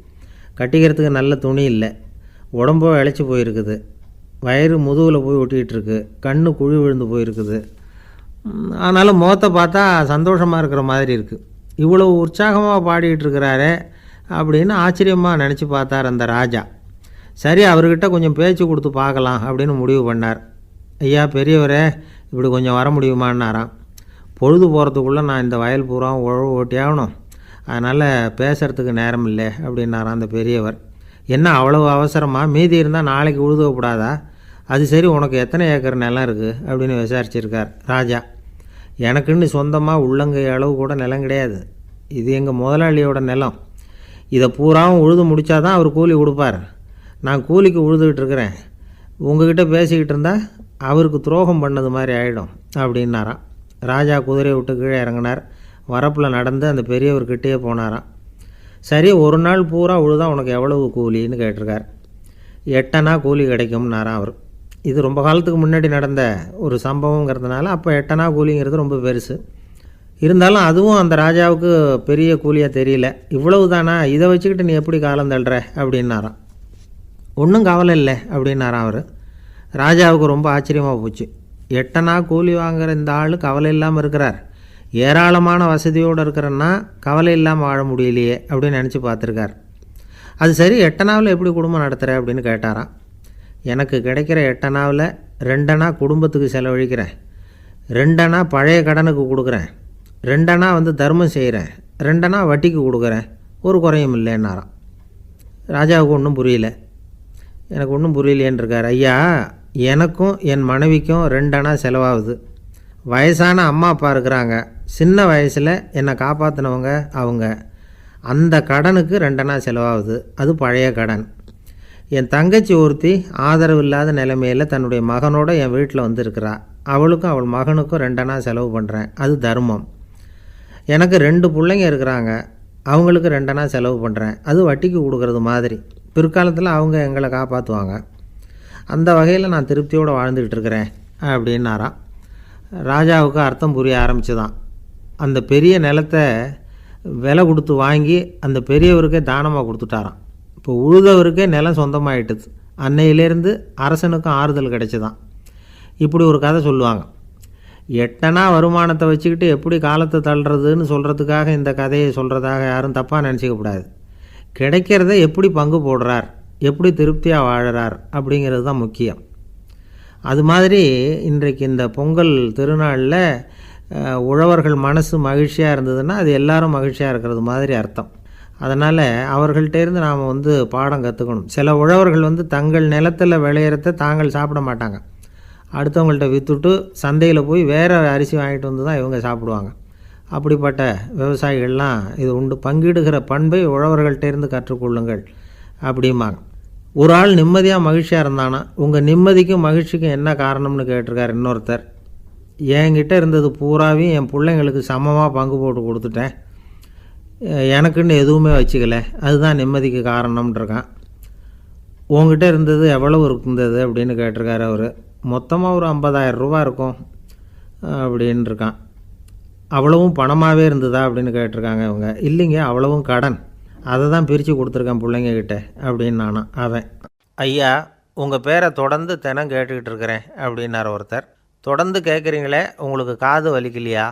கட்டிக்கிறதுக்கு நல்ல துணி இல்லை, உடம்போ இழைச்சி போயிருக்குது, வயிறு முதுகில் போய் ஒட்டிக்கிட்டு இருக்கு, கண்ணு குழி விழுந்து போயிருக்குது. ஆனாலும் முகத்தை பார்த்தா சந்தோஷமாக இருக்கிற மாதிரி இருக்குது. இவ்வளோ உற்சாகமாக பாடிக்கிட்டு இருக்கிறாரே அப்படின்னு ஆச்சரியமாக நினச்சி பார்த்தார் அந்த ராஜா. சரி, அவர்கிட்ட கொஞ்சம் பேச்சு கொடுத்து பார்க்கலாம் அப்படின்னு முடிவு பண்ணார். ஐயா பெரியவரே, இப்படி கொஞ்சம் வர முடியுமான்னாராம். பொழுது போகிறதுக்குள்ளே நான் இந்த வயல் பூரா உழவு ஓட்டி ஆகணும், அதனால் பேசுகிறதுக்கு நேரம் இல்லை அப்படின்னாராம் அந்த பெரியவர். என்ன அவ்வளவு அவசரமாக? மீதி இருந்தால் நாளைக்கு உழுதக்கூடாதா? அது சரி, உனக்கு எத்தனை ஏக்கர் நிலம் இருக்குது அப்படின்னு விசாரிச்சிருக்கார் ராஜா. எனக்குன்னு சொந்தமாக உள்ளங்கை அளவு கூட நிலம் கிடையாது. இது எங்கள் முதலாளியோட நிலம். இதை பூராவும் உழுது முடித்தாதான் அவர் கூலி கொடுப்பார். நான் கூலிக்கு உழுதுகிட்டு இருக்கிறேன். உங்ககிட்ட பேசிக்கிட்டு இருந்தால் அவருக்கு துரோகம் பண்ணது மாதிரி ஆகிடும் அப்படின்னாராம். ராஜா குதிரையை விட்டு கீழே இறங்கினார். வரப்பில் நடந்து அந்த பெரியவர்கிட்டே போனாராம். சரி, ஒரு நாள் பூரா உழுதா உனக்கு எவ்வளவு கூலின்னு கேட்டிருக்கார். 8 அணா கூலி கிடைக்கும்னாராம் அவர். இது ரொம்ப காலத்துக்கு முன்னாடி நடந்த ஒரு சம்பவங்கிறதுனால அப்போ 8 அணா கூலிங்கிறது ரொம்ப பெருசு. இருந்தாலும் அதுவும் அந்த ராஜாவுக்கு பெரிய கூலியாக தெரியல. இவ்வளவு தானா, இதை வச்சுக்கிட்டு நீ எப்படி காலம் தள்ளுற அப்படின்னாராம். ஒன்றும் கவலை இல்லை அப்படின்னாராம் அவர். ராஜாவுக்கு ரொம்ப ஆச்சரியமாக போச்சு. 8 அணா கூலி வாங்குகிற இந்த ஆள் கவலை இல்லாமல் இருக்கிறார், ஏராளமான வசதியோடு இருக்கிறன்னா கவலை இல்லாமல் வாழ முடியலையே அப்படின்னு நினச்சி பார்த்துருக்கார். அது சரி, 8 அணாவில் எப்படி குடும்பம் நடத்துகிற அப்படின்னு கேட்டாராம். எனக்கு கிடைக்கிற 8 அணாவில் 2 அணா குடும்பத்துக்கு செலவழிக்கிறேன், 2 அணா பழைய கடனுக்கு கொடுக்குறேன், 2 அணா தர்மம் செய்கிறேன், 2 அணா வட்டிக்கு கொடுக்குறேன், ஒரு குறையும் இல்லைன்னாராம். ராஜாவுக்கு ஒன்றும் புரியல. எனக்கு ஒன்றும் புரியலையேன்னு இருக்கார். ஐயா, எனக்கும் என் மனைவிக்கும் 2 அணா செலவாகுது. வயசான அம்மா அப்பா இருக்கிறாங்க, சின்ன வயசில் என்னை காப்பாற்றினவங்க அவங்க. அந்த கடனுக்கு 2 அணா செலவாகுது, அது பழைய கடன். என் தங்கச்சி ஒருத்தி ஆதரவு இல்லாத நிலைமையில் தன்னுடைய மகனோட என் வீட்டில் வந்துருக்கிறா. அவளுக்கும் அவள் மகனுக்கும் 2 அணா செலவு பண்ணுறேன். அது தர்மம். எனக்கு 2 பிள்ளைங்க இருக்கிறாங்க. அவங்களுக்கு 2 அணா செலவு பண்ணுறேன். அது வட்டிக்கு கொடுக்கறது மாதிரி. பிற்காலத்தில் அவங்க எங்களை காப்பாற்றுவாங்க. அந்த வகையில் நான் திருப்தியோடு வாழ்ந்துக்கிட்டு இருக்கிறேன் அப்படின்னாராம். ராஜாவுக்கு அர்த்தம் புரிய ஆரம்பிச்சுதான். அந்த பெரிய நிலத்தை விலை கொடுத்து வாங்கி அந்த பெரியவருக்கே தானமாக கொடுத்துட்டாராம். இப்போ உழுதவருக்கே நிலம் சொந்தமாகிட்டுது. அன்னையிலேருந்து அரசனுக்கும் ஆறுதல் கிடைச்சிதான். இப்படி ஒரு கதை சொல்லுவாங்க. 8 அணா வருமானத்தை வச்சுக்கிட்டு எப்படி காலத்தை தள்ளுறதுன்னு சொல்கிறதுக்காக இந்த கதையை சொல்கிறதாக யாரும் தப்பாக நினச்சிக்கக்கூடாது. கிடைக்கிறத எப்படி பங்கு போடுறார், எப்படி திருப்தியாக வாழறார் அப்படிங்கிறது தான் முக்கியம். அது மாதிரி இன்றைக்கு இந்த பொங்கல் திருநாளில் உழவர்கள் மனசு மகிழ்ச்சியாக இருந்ததுன்னா அது எல்லாரும் மகிழ்ச்சியாக இருக்கிறது மாதிரி அர்த்தம். அதனால் அவர்கள்ட்டேருந்து நாம் பாடம் கற்றுக்கணும். சில உழவர்கள் தங்கள் நிலத்தில் விளையிறத தாங்கள் சாப்பிட மாட்டாங்க. அடுத்தவங்கள்ட்ட விற்றுட்டு சந்தையில் போய் வேறு அரிசி வாங்கிட்டு வந்து தான் இவங்க சாப்பிடுவாங்க. அப்படிப்பட்ட விவசாயிகள்லாம் இது உண்டு. பங்கிடுகிற பண்பை உழவர்கள்ட்டேருந்து கற்றுக்கொள்ளுங்கள் அப்படிம்பாங்க. ஒரு ஆள் நிம்மதியாக மகிழ்ச்சியாக இருந்தானா, உங்கள் நிம்மதிக்கும் மகிழ்ச்சிக்கும் என்ன காரணம்னு கேட்டிருக்கார் இன்னொருத்தர். என்கிட்ட இருந்தது பூராவையும் என் பிள்ளைங்களுக்கு சமமாக பங்கு போட்டு கொடுத்துட்டேன், எனக்குன்னு எதுவுமே வச்சுக்கல, அதுதான் நிம்மதிக்கு காரணம்ன்றிருக்கான். உங்ககிட்ட இருந்தது எவ்வளவு இருந்தது அப்படின்னு கேட்டிருக்காரு அவர். மொத்தமாக ஒரு 50,000 ரூபா இருக்கும் அப்படின்னு இருக்கான். அவ்வளவும் பணமாகவே இருந்ததா அப்படின்னு கேட்டிருக்காங்க இவங்க. இல்லைங்க, அவ்வளவும் கடன், அதை தான் பிரித்து கொடுத்துருக்கேன் பிள்ளைங்கக்கிட்ட அப்படின்னு நானும். அவன், ஐயா உங்கள் பேரை தொடர்ந்து தினம் கேட்டுக்கிட்டு இருக்கிறேன் அப்படின்னார் ஒருத்தர். தொடர்ந்து கேட்குறீங்களே, உங்களுக்கு காது வலிக்கலையா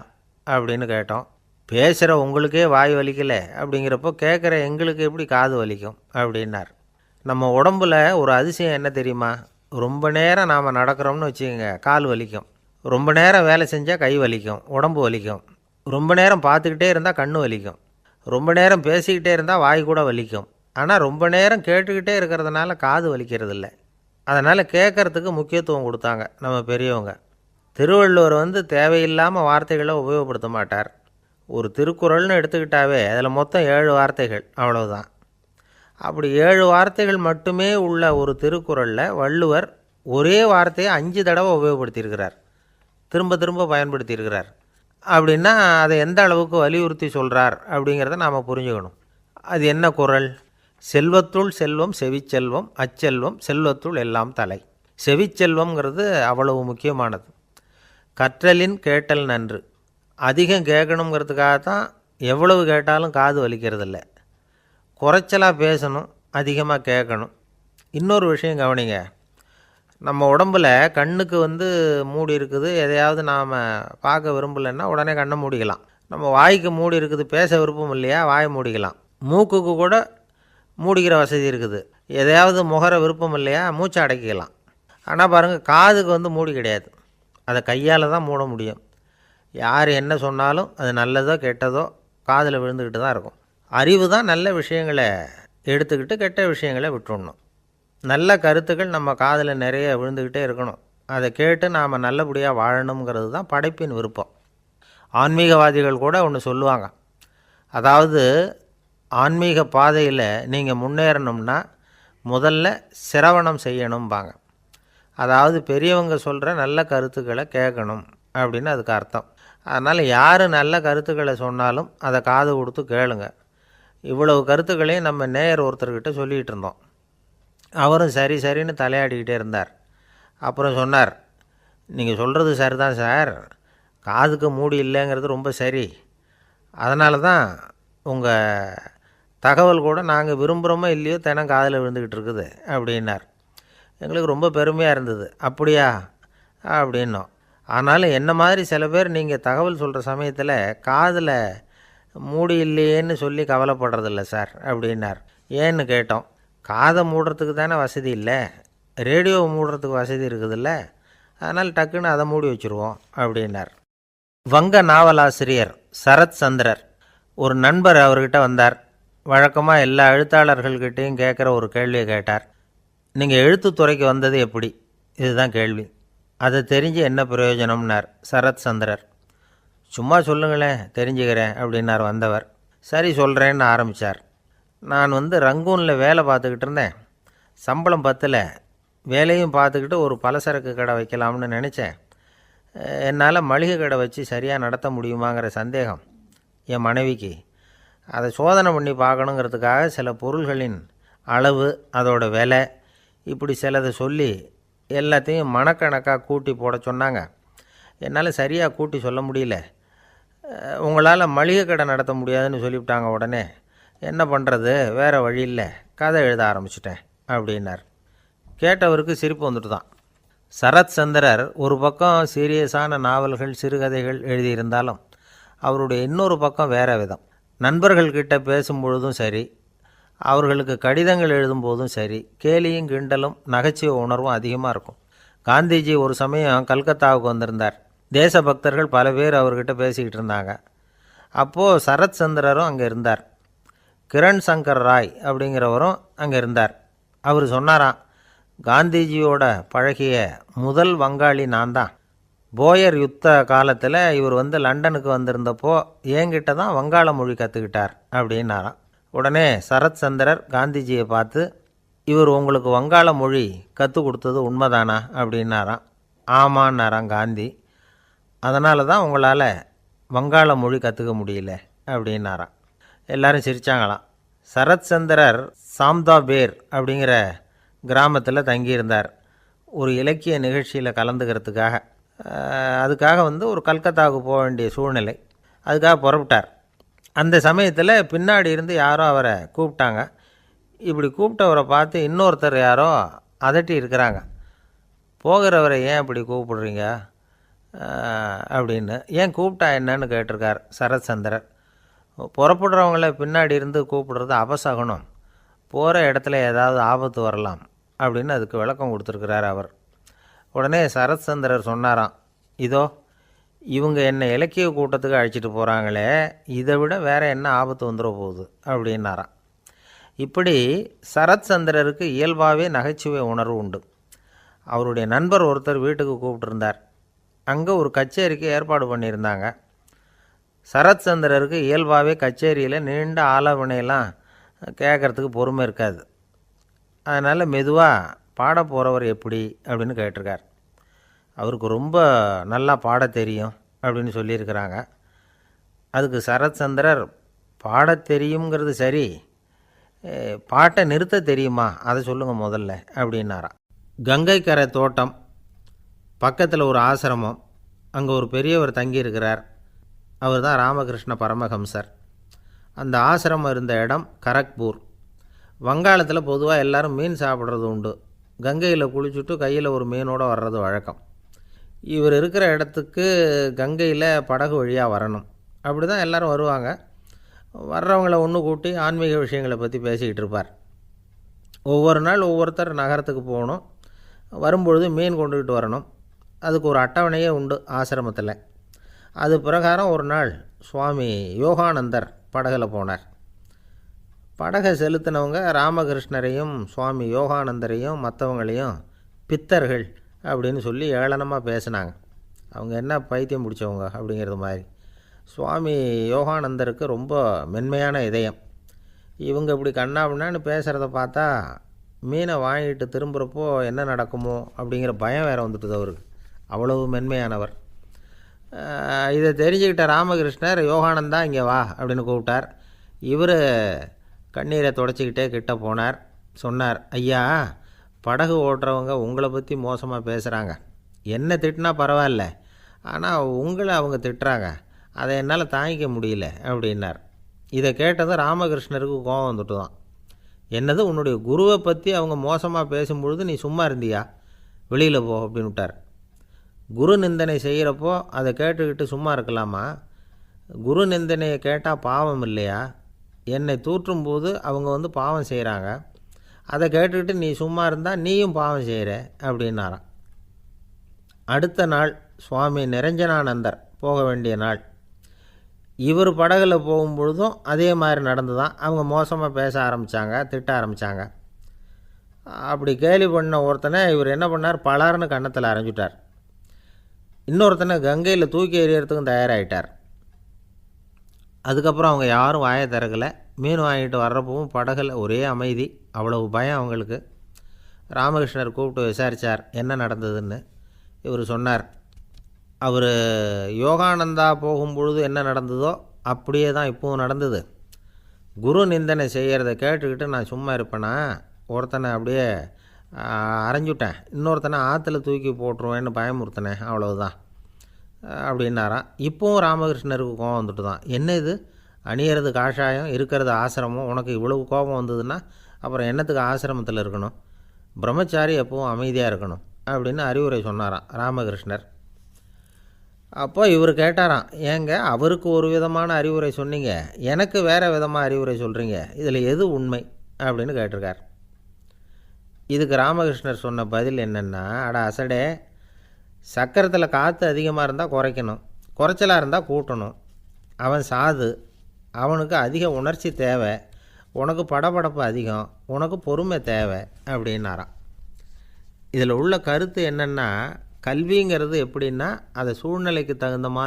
அப்படின்னு கேட்டோம். பேசுகிற உங்களுக்கே வாய் வலிக்கலை அப்படிங்கிறப்போ கேட்குற எங்களுக்கு எப்படி காது வலிக்கும் அப்படின்னார். நம்ம உடம்புல ஒரு அதிசயம் என்ன தெரியுமா? ரொம்ப நேரம் நாம் நடக்கிறோம்னு வச்சுக்கோங்க, கால் வலிக்கும். ரொம்ப நேரம் வேலை செஞ்சால் கை வலிக்கும், உடம்பு வலிக்கும். ரொம்ப நேரம் பார்த்துக்கிட்டே இருந்தால் கண்ணு வலிக்கும். ரொம்ப நேரம் பேசிக்கிட்டே இருந்தால் வாய் கூட வலிக்கும். ஆனால் ரொம்ப நேரம் கேட்டுக்கிட்டே இருக்கிறதுனால காது வலிக்கிறது இல்லை. அதனால் கேட்குறதுக்கு முக்கியத்துவம் கொடுத்தாங்க நம்ம பெரியவங்க. திருவள்ளுவர் தேவையில்லாமல் வார்த்தைகளை உபயோகப்படுத்த மாட்டார். ஒரு திருக்குறள்னு எடுத்துக்கிட்டாவே அதில் மொத்தம் 7 வார்த்தைகள், அவ்வளவுதான். அப்படி 7 வார்த்தைகள் மட்டுமே உள்ள ஒரு திருக்குறளில் வள்ளுவர் ஒரே வார்த்தையை 5 தடவை உபயோகப்படுத்தியிருக்கிறார், திரும்ப திரும்ப பயன்படுத்தியிருக்கிறார். அப்படின்னா அதை எந்த அளவுக்கு வலியுறுத்தி சொல்கிறார் அப்படிங்கிறத நாம் புரிஞ்சுக்கணும். அது என்ன குறள்? செல்வத்துள் செல்வம் செவிச்செல்வம், அச்செல்வம் செல்வத்துள் எல்லாம் தலை. செவிச்செல்வம்ங்கிறது அவ்வளவு முக்கியமானது. கற்றலின் கேட்டல் நன்று. அதிகம் கேட்கணுங்கிறதுக்காகத்தான் எவ்வளவு கேட்டாலும் காது வலிக்கிறதில்ல. குறைச்சலாக பேசணும், அதிகமாக கேட்கணும். இன்னொரு விஷயம் கவனிங்க. நம்ம உடம்பில் கண்ணுக்கு மூடி இருக்குது, எதையாவது நாம் பார்க்க விரும்பலைன்னா உடனே கண்ணை மூடிக்கலாம். நம்ம வாய்க்கு மூடி இருக்குது, பேச விருப்பம் இல்லையா, வாயை மூடிக்கலாம். மூக்குக்கு கூட மூடிக்கிற வசதி இருக்குது, எதையாவது முகர விருப்பம் இல்லையா, மூச்சை அடக்கிக்கலாம். ஆனால் பாருங்கள், காதுக்கு மூடி கிடையாது, அதை கையால் தான் மூட முடியும். யார் என்ன சொன்னாலும் அது நல்லதோ கெட்டதோ காதில் விழுந்துக்கிட்டு தான் இருக்கும். அறிவு தான் நல்ல விஷயங்களை எடுத்துக்கிட்டு கெட்ட விஷயங்களை விட்டுடணும். நல்ல கருத்துக்கள் நம்ம காதில் நிறைய விழுந்துக்கிட்டே இருக்கணும். அதை கேட்டு நாம் நல்லபடியாக வாழணுங்கிறது தான் படைப்பின் விருப்பம். ஆன்மீகவாதிகள் கூட ஒன்று சொல்லுவாங்க. அதாவது ஆன்மீக பாதையில் நீங்கள் முன்னேறணும்னா முதல்ல சிரவணம் செய்யணும்பாங்க. அதாவது பெரியவங்க சொல்கிற நல்ல கருத்துக்களை கேட்கணும் அப்படின்னு அதுக்கு அர்த்தம். அதனால் யார் நல்ல கருத்துக்களை சொன்னாலும் அதை காது கொடுத்து கேளுங்க. இவ்வளவு கருத்துக்களையும் நம்ம நேயர் ஒருத்தர்கிட்ட சொல்லிகிட்டு இருந்தோம். அவரும் சரி சரின்னு தலையாடிக்கிட்டே இருந்தார். அப்புறம் சொன்னார், நீங்கள் சொல்கிறது சரிதான் சார், காதுக்கு மூடி இல்லைங்கிறது ரொம்ப சரி. அதனால தான் உங்கள் தகவல் கூட நாங்கள் விரும்புகிறோமோ இல்லையோ தினம் காதில் விழுந்துக்கிட்டு இருக்குது அப்படின்னார். எங்களுக்கு ரொம்ப பெருமையாக இருந்தது. அப்படியா அப்படின்னோம். ஆனாலும் என்ன மாதிரி சில பேர் நீங்கள் தகவல் சொல்கிற சமயத்தில் காதில் மூடி இல்லையேன்னு சொல்லி கவலைப்படுறதில்ல சார் அப்படின்னார். ஏன்னு கேட்டோம். காதை மூடுறதுக்கு தானே வசதி இல்லை, ரேடியோவை மூடுறதுக்கு வசதி இருக்குதுல்ல, அதனால் டக்குன்னு அதை மூடி வச்சுருவோம் அப்படின்னார். வங்க நாவலாசிரியர் சரத் சந்திரர் ஒரு நண்பர் அவர்கிட்ட வந்தார். வழக்கமாக எல்லா எழுத்தாளர்கள்கிட்டையும் கேட்குற ஒரு கேள்வியை கேட்டார். நீங்கள் எழுத்துத்துறைக்கு வந்தது எப்படி? இதுதான் கேள்வி. அதை தெரிஞ்சு என்ன பிரயோஜனம்னார் சரத் சந்திரர். சும்மா சொல்லுங்களேன், தெரிஞ்சுக்கிறேன் அப்படின்னார் வந்தவர். சரி சொல்கிறேன்னு ஆரம்பித்தார். நான் ரங்கூனில் வேலை பார்த்துக்கிட்டு இருந்தேன். சம்பளம் பத்தில் வேலையும் பார்த்துக்கிட்டு ஒரு பலசரக்கு கடை வைக்கலாம்னு நினச்சேன். என்னால் மளிகை கடை வச்சு சரியாக நடத்த முடியுமாங்கிற சந்தேகம் என் மனைவிக்கு. அதை சோதனை பண்ணி பார்க்கணுங்கிறதுக்காக சில பொருள்களின் அளவு, அதோட விலை, இப்படி சிலதை சொல்லி எல்லாத்தையும் மனக்கணக்காக கூட்டி போட சொன்னாங்க. என்னால் சரியாக கூட்டி சொல்ல முடியல. உங்களால் மளிகை கடை நடத்த முடியாதுன்னு சொல்லிவிட்டாங்க. உடனே என்ன பண்ணுறது, வேறு வழி இல்லை, கதை எழுத ஆரம்பிச்சிட்டேன் அப்படின்னார். கேட்டவருக்கு சிரிப்பு வந்துட்டு தான். சரத் சந்திரர் ஒரு பக்கம் சீரியஸான நாவல்கள், சிறுகதைகள் எழுதியிருந்தாலும் அவருடைய இன்னொரு பக்கம் வேறு விதம். நண்பர்கள்கிட்ட பேசும்பொழுதும் சரி, அவர்களுக்கு கடிதங்கள் எழுதும்போதும் சரி, கேலியும் கிண்டலும் நகைச்சுவை உணர்வும் அதிகமாக இருக்கும். காந்திஜி ஒரு சமயம் கல்கத்தாவுக்கு வந்திருந்தார். தேசபக்தர்கள் பல பேர் அவர்கிட்ட பேசிக்கிட்டு இருந்தாங்க. அப்போது சரத் சந்திரரும் அங்கே இருந்தார். கிரண் சங்கர் ராய் அப்படிங்கிறவரும் அங்கே இருந்தார். அவர் சொன்னாராம், காந்திஜியோட பழகிய முதல் வங்காளி நான் தான். போயர் யுத்த காலத்தில் இவர் லண்டனுக்கு வந்திருந்தப்போ என்கிட்ட தான் வங்காள மொழி கற்றுக்கிட்டார் அப்படின்னாராம். உடனே சரத் சந்திரர் காந்திஜியை பார்த்து, இவர் உங்களுக்கு வங்காள மொழி கற்றுக் கொடுத்தது உண்மைதானா அப்படின்னாராம். ஆமான்னாராம் காந்தி. அதனால தான் உங்களால் வங்காள மொழி கற்றுக்க முடியல அப்படின்னாராம். எல்லாரும் சிரித்தாங்களாம். சரத் சந்திரர் சாம்தாபேர் அப்படிங்கிற கிராமத்தில் தங்கியிருந்தார். ஒரு இலக்கிய நிகழ்ச்சியில் கலந்துக்கிறதுக்காக. அதுக்காக ஒரு கல்கத்தாவுக்கு போக வேண்டிய சூழ்நிலை. அதுக்காக புறப்பட்டார். அந்த சமயத்தில் பின்னாடி இருந்து யாரோ அவரை கூப்பிட்டாங்க. இப்படி கூப்பிட்டவரை பார்த்து இன்னொருத்தர் யாரோ அதட்டி இருக்கிறாங்க. போகிறவரை ஏன் இப்படி கூப்பிடுறீங்க அப்படின்னு. ஏன் கூப்பிட்டா என்னன்னு கேட்டிருக்கார் சரத் சந்திரர். புறப்படுறவங்கள பின்னாடி இருந்து கூப்பிடுறது அபசகுனம், போகிற இடத்துல ஏதாவது ஆபத்து வரலாம் அப்படின்னு அதுக்கு விளக்கம் கொடுத்துருக்கிறார் அவர். உடனே சரத் சந்திரர் சொன்னாராம், இதோ இவங்க என்னை இலக்கிய கூட்டத்துக்கு அழைச்சிட்டு போகிறாங்களே, இதை விட வேறு என்ன ஆபத்து வந்துட போகுது அப்படின்னாராம். இப்படி சரத் சந்திரருக்கு இயல்பாகவே நகைச்சுவை உணர்வு உண்டு. அவருடைய நண்பர் ஒருத்தர் வீட்டுக்கு கூப்பிட்டுருந்தார். அங்கே ஒரு கச்சேரிக்கு ஏற்பாடு பண்ணியிருந்தாங்க. சரத் சந்திரருக்கு இயல்பாகவே கச்சேரியில் நீண்ட ஆலோசனையெல்லாம் கேட்குறதுக்கு பொறுமை இருக்காது. அதனால் மெதுவாக பாட போகிறவர் எப்படி அப்படின்னு கேட்டிருக்கார். அவருக்கு ரொம்ப நல்லா பாட தெரியும் அப்படின்னு சொல்லியிருக்கிறாங்க. அதுக்கு சரத் சந்திரர், பாட தெரியுங்கிறது சரி, பாட்டை நிறுத்த தெரியுமா, அதை சொல்லுங்கள் முதல்ல அப்படின்னாராம். கங்கை கரை தோட்டம் பக்கத்தில் ஒரு ஆசிரமம், அங்கே ஒரு பெரியவர் தங்கியிருக்கிறார். அவர் தான் ராமகிருஷ்ண பரமஹம்சர். அந்த ஆசிரமம் இருந்த இடம் கரக்பூர். வங்காளத்தில் பொதுவாக எல்லோரும் மீன் சாப்பிட்றது உண்டு. கங்கையில் குளிச்சுட்டு கையில் ஒரு மீனோடு வர்றது வழக்கம். இவர் இருக்கிற இடத்துக்கு கங்கையில் படகு வழியாக வரணும். அப்படி தான் எல்லோரும் வருவாங்க. வர்றவங்கள ஒன்று கூட்டி ஆன்மீக விஷயங்களை பற்றி பேசிக்கிட்டு இருப்பார். ஒவ்வொரு நாள் ஒவ்வொருத்தர் நகரத்துக்கு போகணும். வரும்பொழுது மீன் கொண்டுக்கிட்டு வரணும். அதுக்கு ஒரு அட்டவணையே உண்டு ஆசிரமத்தில். அது பிரகாரம் ஒரு நாள் சுவாமி யோகானந்தர் படகில் போனார். படகை செலுத்தினவங்க ராமகிருஷ்ணரையும் சுவாமி யோகானந்தரையும் மற்றவங்களையும் பித்தர்கள் அப்படின்னு சொல்லி ஏளனமாக பேசினாங்க. அவங்க என்ன பைத்தியம் பிடிச்சவங்க அப்படிங்கிறது மாதிரி. சுவாமி யோகானந்தருக்கு ரொம்ப மென்மையான இதயம். இவங்க இப்படி கண்ணாபின்னான்னு பேசுகிறத பார்த்தா மீனை வாங்கிட்டு திரும்புகிறப்போ என்ன நடக்குமோ அப்படிங்கிற பயம் வேறு வந்துட்டுது அவருக்கு. அவ்வளவு மென்மையானவர். இதை தெரிஞ்சுக்கிட்ட ராமகிருஷ்ணர், யோகானந்தா இங்கே வா அப்படின்னு கூப்பிட்டார். இவர் கண்ணீரை தொடச்சிக்கிட்டே கிட்ட போனார். சொன்னார், ஐயா, படகு ஓட்டுறவங்க உங்களை பற்றி மோசமாக பேசுகிறாங்க. என்ன திட்டினா பரவாயில்ல, ஆனால் உங்களை அவங்க திட்டுறாங்க, அதை என்னால் தாங்கிக்க முடியல அப்படின்னார். இதை கேட்டதும் ராமகிருஷ்ணருக்கு கோபம் வந்துட்டு தான். என்னது, உன்னுடைய குருவை பற்றி அவங்க மோசமாக பேசும்பொழுது நீ சும்மா இருந்தியா, வெளியில் போ அப்படின்னு விட்டார். குரு நிந்தனை செய்கிறப்போ அதை கேட்டுக்கிட்டு சும்மா இருக்கலாமா? குரு நிந்தனையை கேட்டால் பாவம் இல்லையா? என்னை தூற்றும்போது அவங்க பாவம் செய்கிறாங்க, அதை கேட்டுக்கிட்டு நீ சும்மா இருந்தால் நீயும் பாவம் செய்கிற அப்படின்னாராம். அடுத்த நாள் சுவாமி நிரஞ்சனானந்தர் போக வேண்டிய நாள். இவர் படகுல போகும்பொழுதும் அதே மாதிரி நடந்து தான். அவங்க மோசமாக பேச ஆரம்பித்தாங்க, திட்ட ஆரம்பித்தாங்க. அப்படி கேலி பண்ண ஒருத்தனை இவர் என்ன பண்ணார், பலார்னு கன்னத்தில் அரைஞ்சிட்டார். இன்னொருத்தனை கங்கையில் தூக்கி எறியறதுக்கும் தயாராகிட்டார். அதுக்கப்புறம் அவங்க யாரும் வாயை திறக்கலை. மீன் வாங்கிட்டு வர்றப்பவும் படகுல ஒரே அமைதி. அவ்வளவு பயம் அவங்களுக்கு. ராமகிருஷ்ணர் கூப்பிட்டு விசாரித்தார் என்ன நடந்ததுன்னு. இவர் சொன்னார், அவர் யோகானந்தா போகும்பொழுது என்ன நடந்ததோ அப்படியே தான் இப்போவும் நடந்தது. குரு நிந்தனை செய்கிறத கேட்டுக்கிட்டு நான் சும்மா இருப்பேனா, ஒருத்தனை அப்படியே அரைஞ்சுட்டேன், இன்னொருத்தனை ஆற்றுல தூக்கி போட்டுருவேன்னு பயமுறுத்தினேன், அவ்வளவுதான் அப்படின்னாராம். இப்போவும் ராமகிருஷ்ணருக்கு கோபம் வந்துட்டு தான், என்ன இது அணியறது காஷாயம் இருக்கிறது ஆசிரமம், உனக்கு இவ்வளவு கோபம் வந்ததுன்னா அப்புறம் என்னத்துக்கு ஆசிரமத்தில் இருக்கணும், பிரம்மச்சாரி எப்பவும் அமைதியாக இருக்கணும் அப்படின்னு அறிவுரை சொன்னாராம் ராமகிருஷ்ணர். அப்போ இவர் கேட்டாராம், ஏங்க அவருக்கு ஒரு விதமான அறிவுரை சொன்னீங்க, எனக்கு வேறு விதமாக அறிவுரை சொல்கிறீங்க, இதில் எது உண்மை அப்படின்னு கேட்டிருக்கார். இதுக்கு ராமகிருஷ்ணர் சொன்ன பதில் என்னென்னா, அட அசடே, சக்கரத்தில் காற்று அதிகமாக இருந்தால் குறைக்கணும், குறைச்சலாக இருந்தால் கூட்டணும். அவன் சாது, அவனுக்கு அதிக உணர்ச்சி தேவை, உனக்கு படபடப்பு அதிகம், உனக்கு பொறுமை தேவை அப்படின்னாராம். இதில் உள்ள கருத்து என்னென்னா, கல்விங்கிறது எப்படின்னா அதை சூழ்நிலைக்கு தகுந்த மாதிரி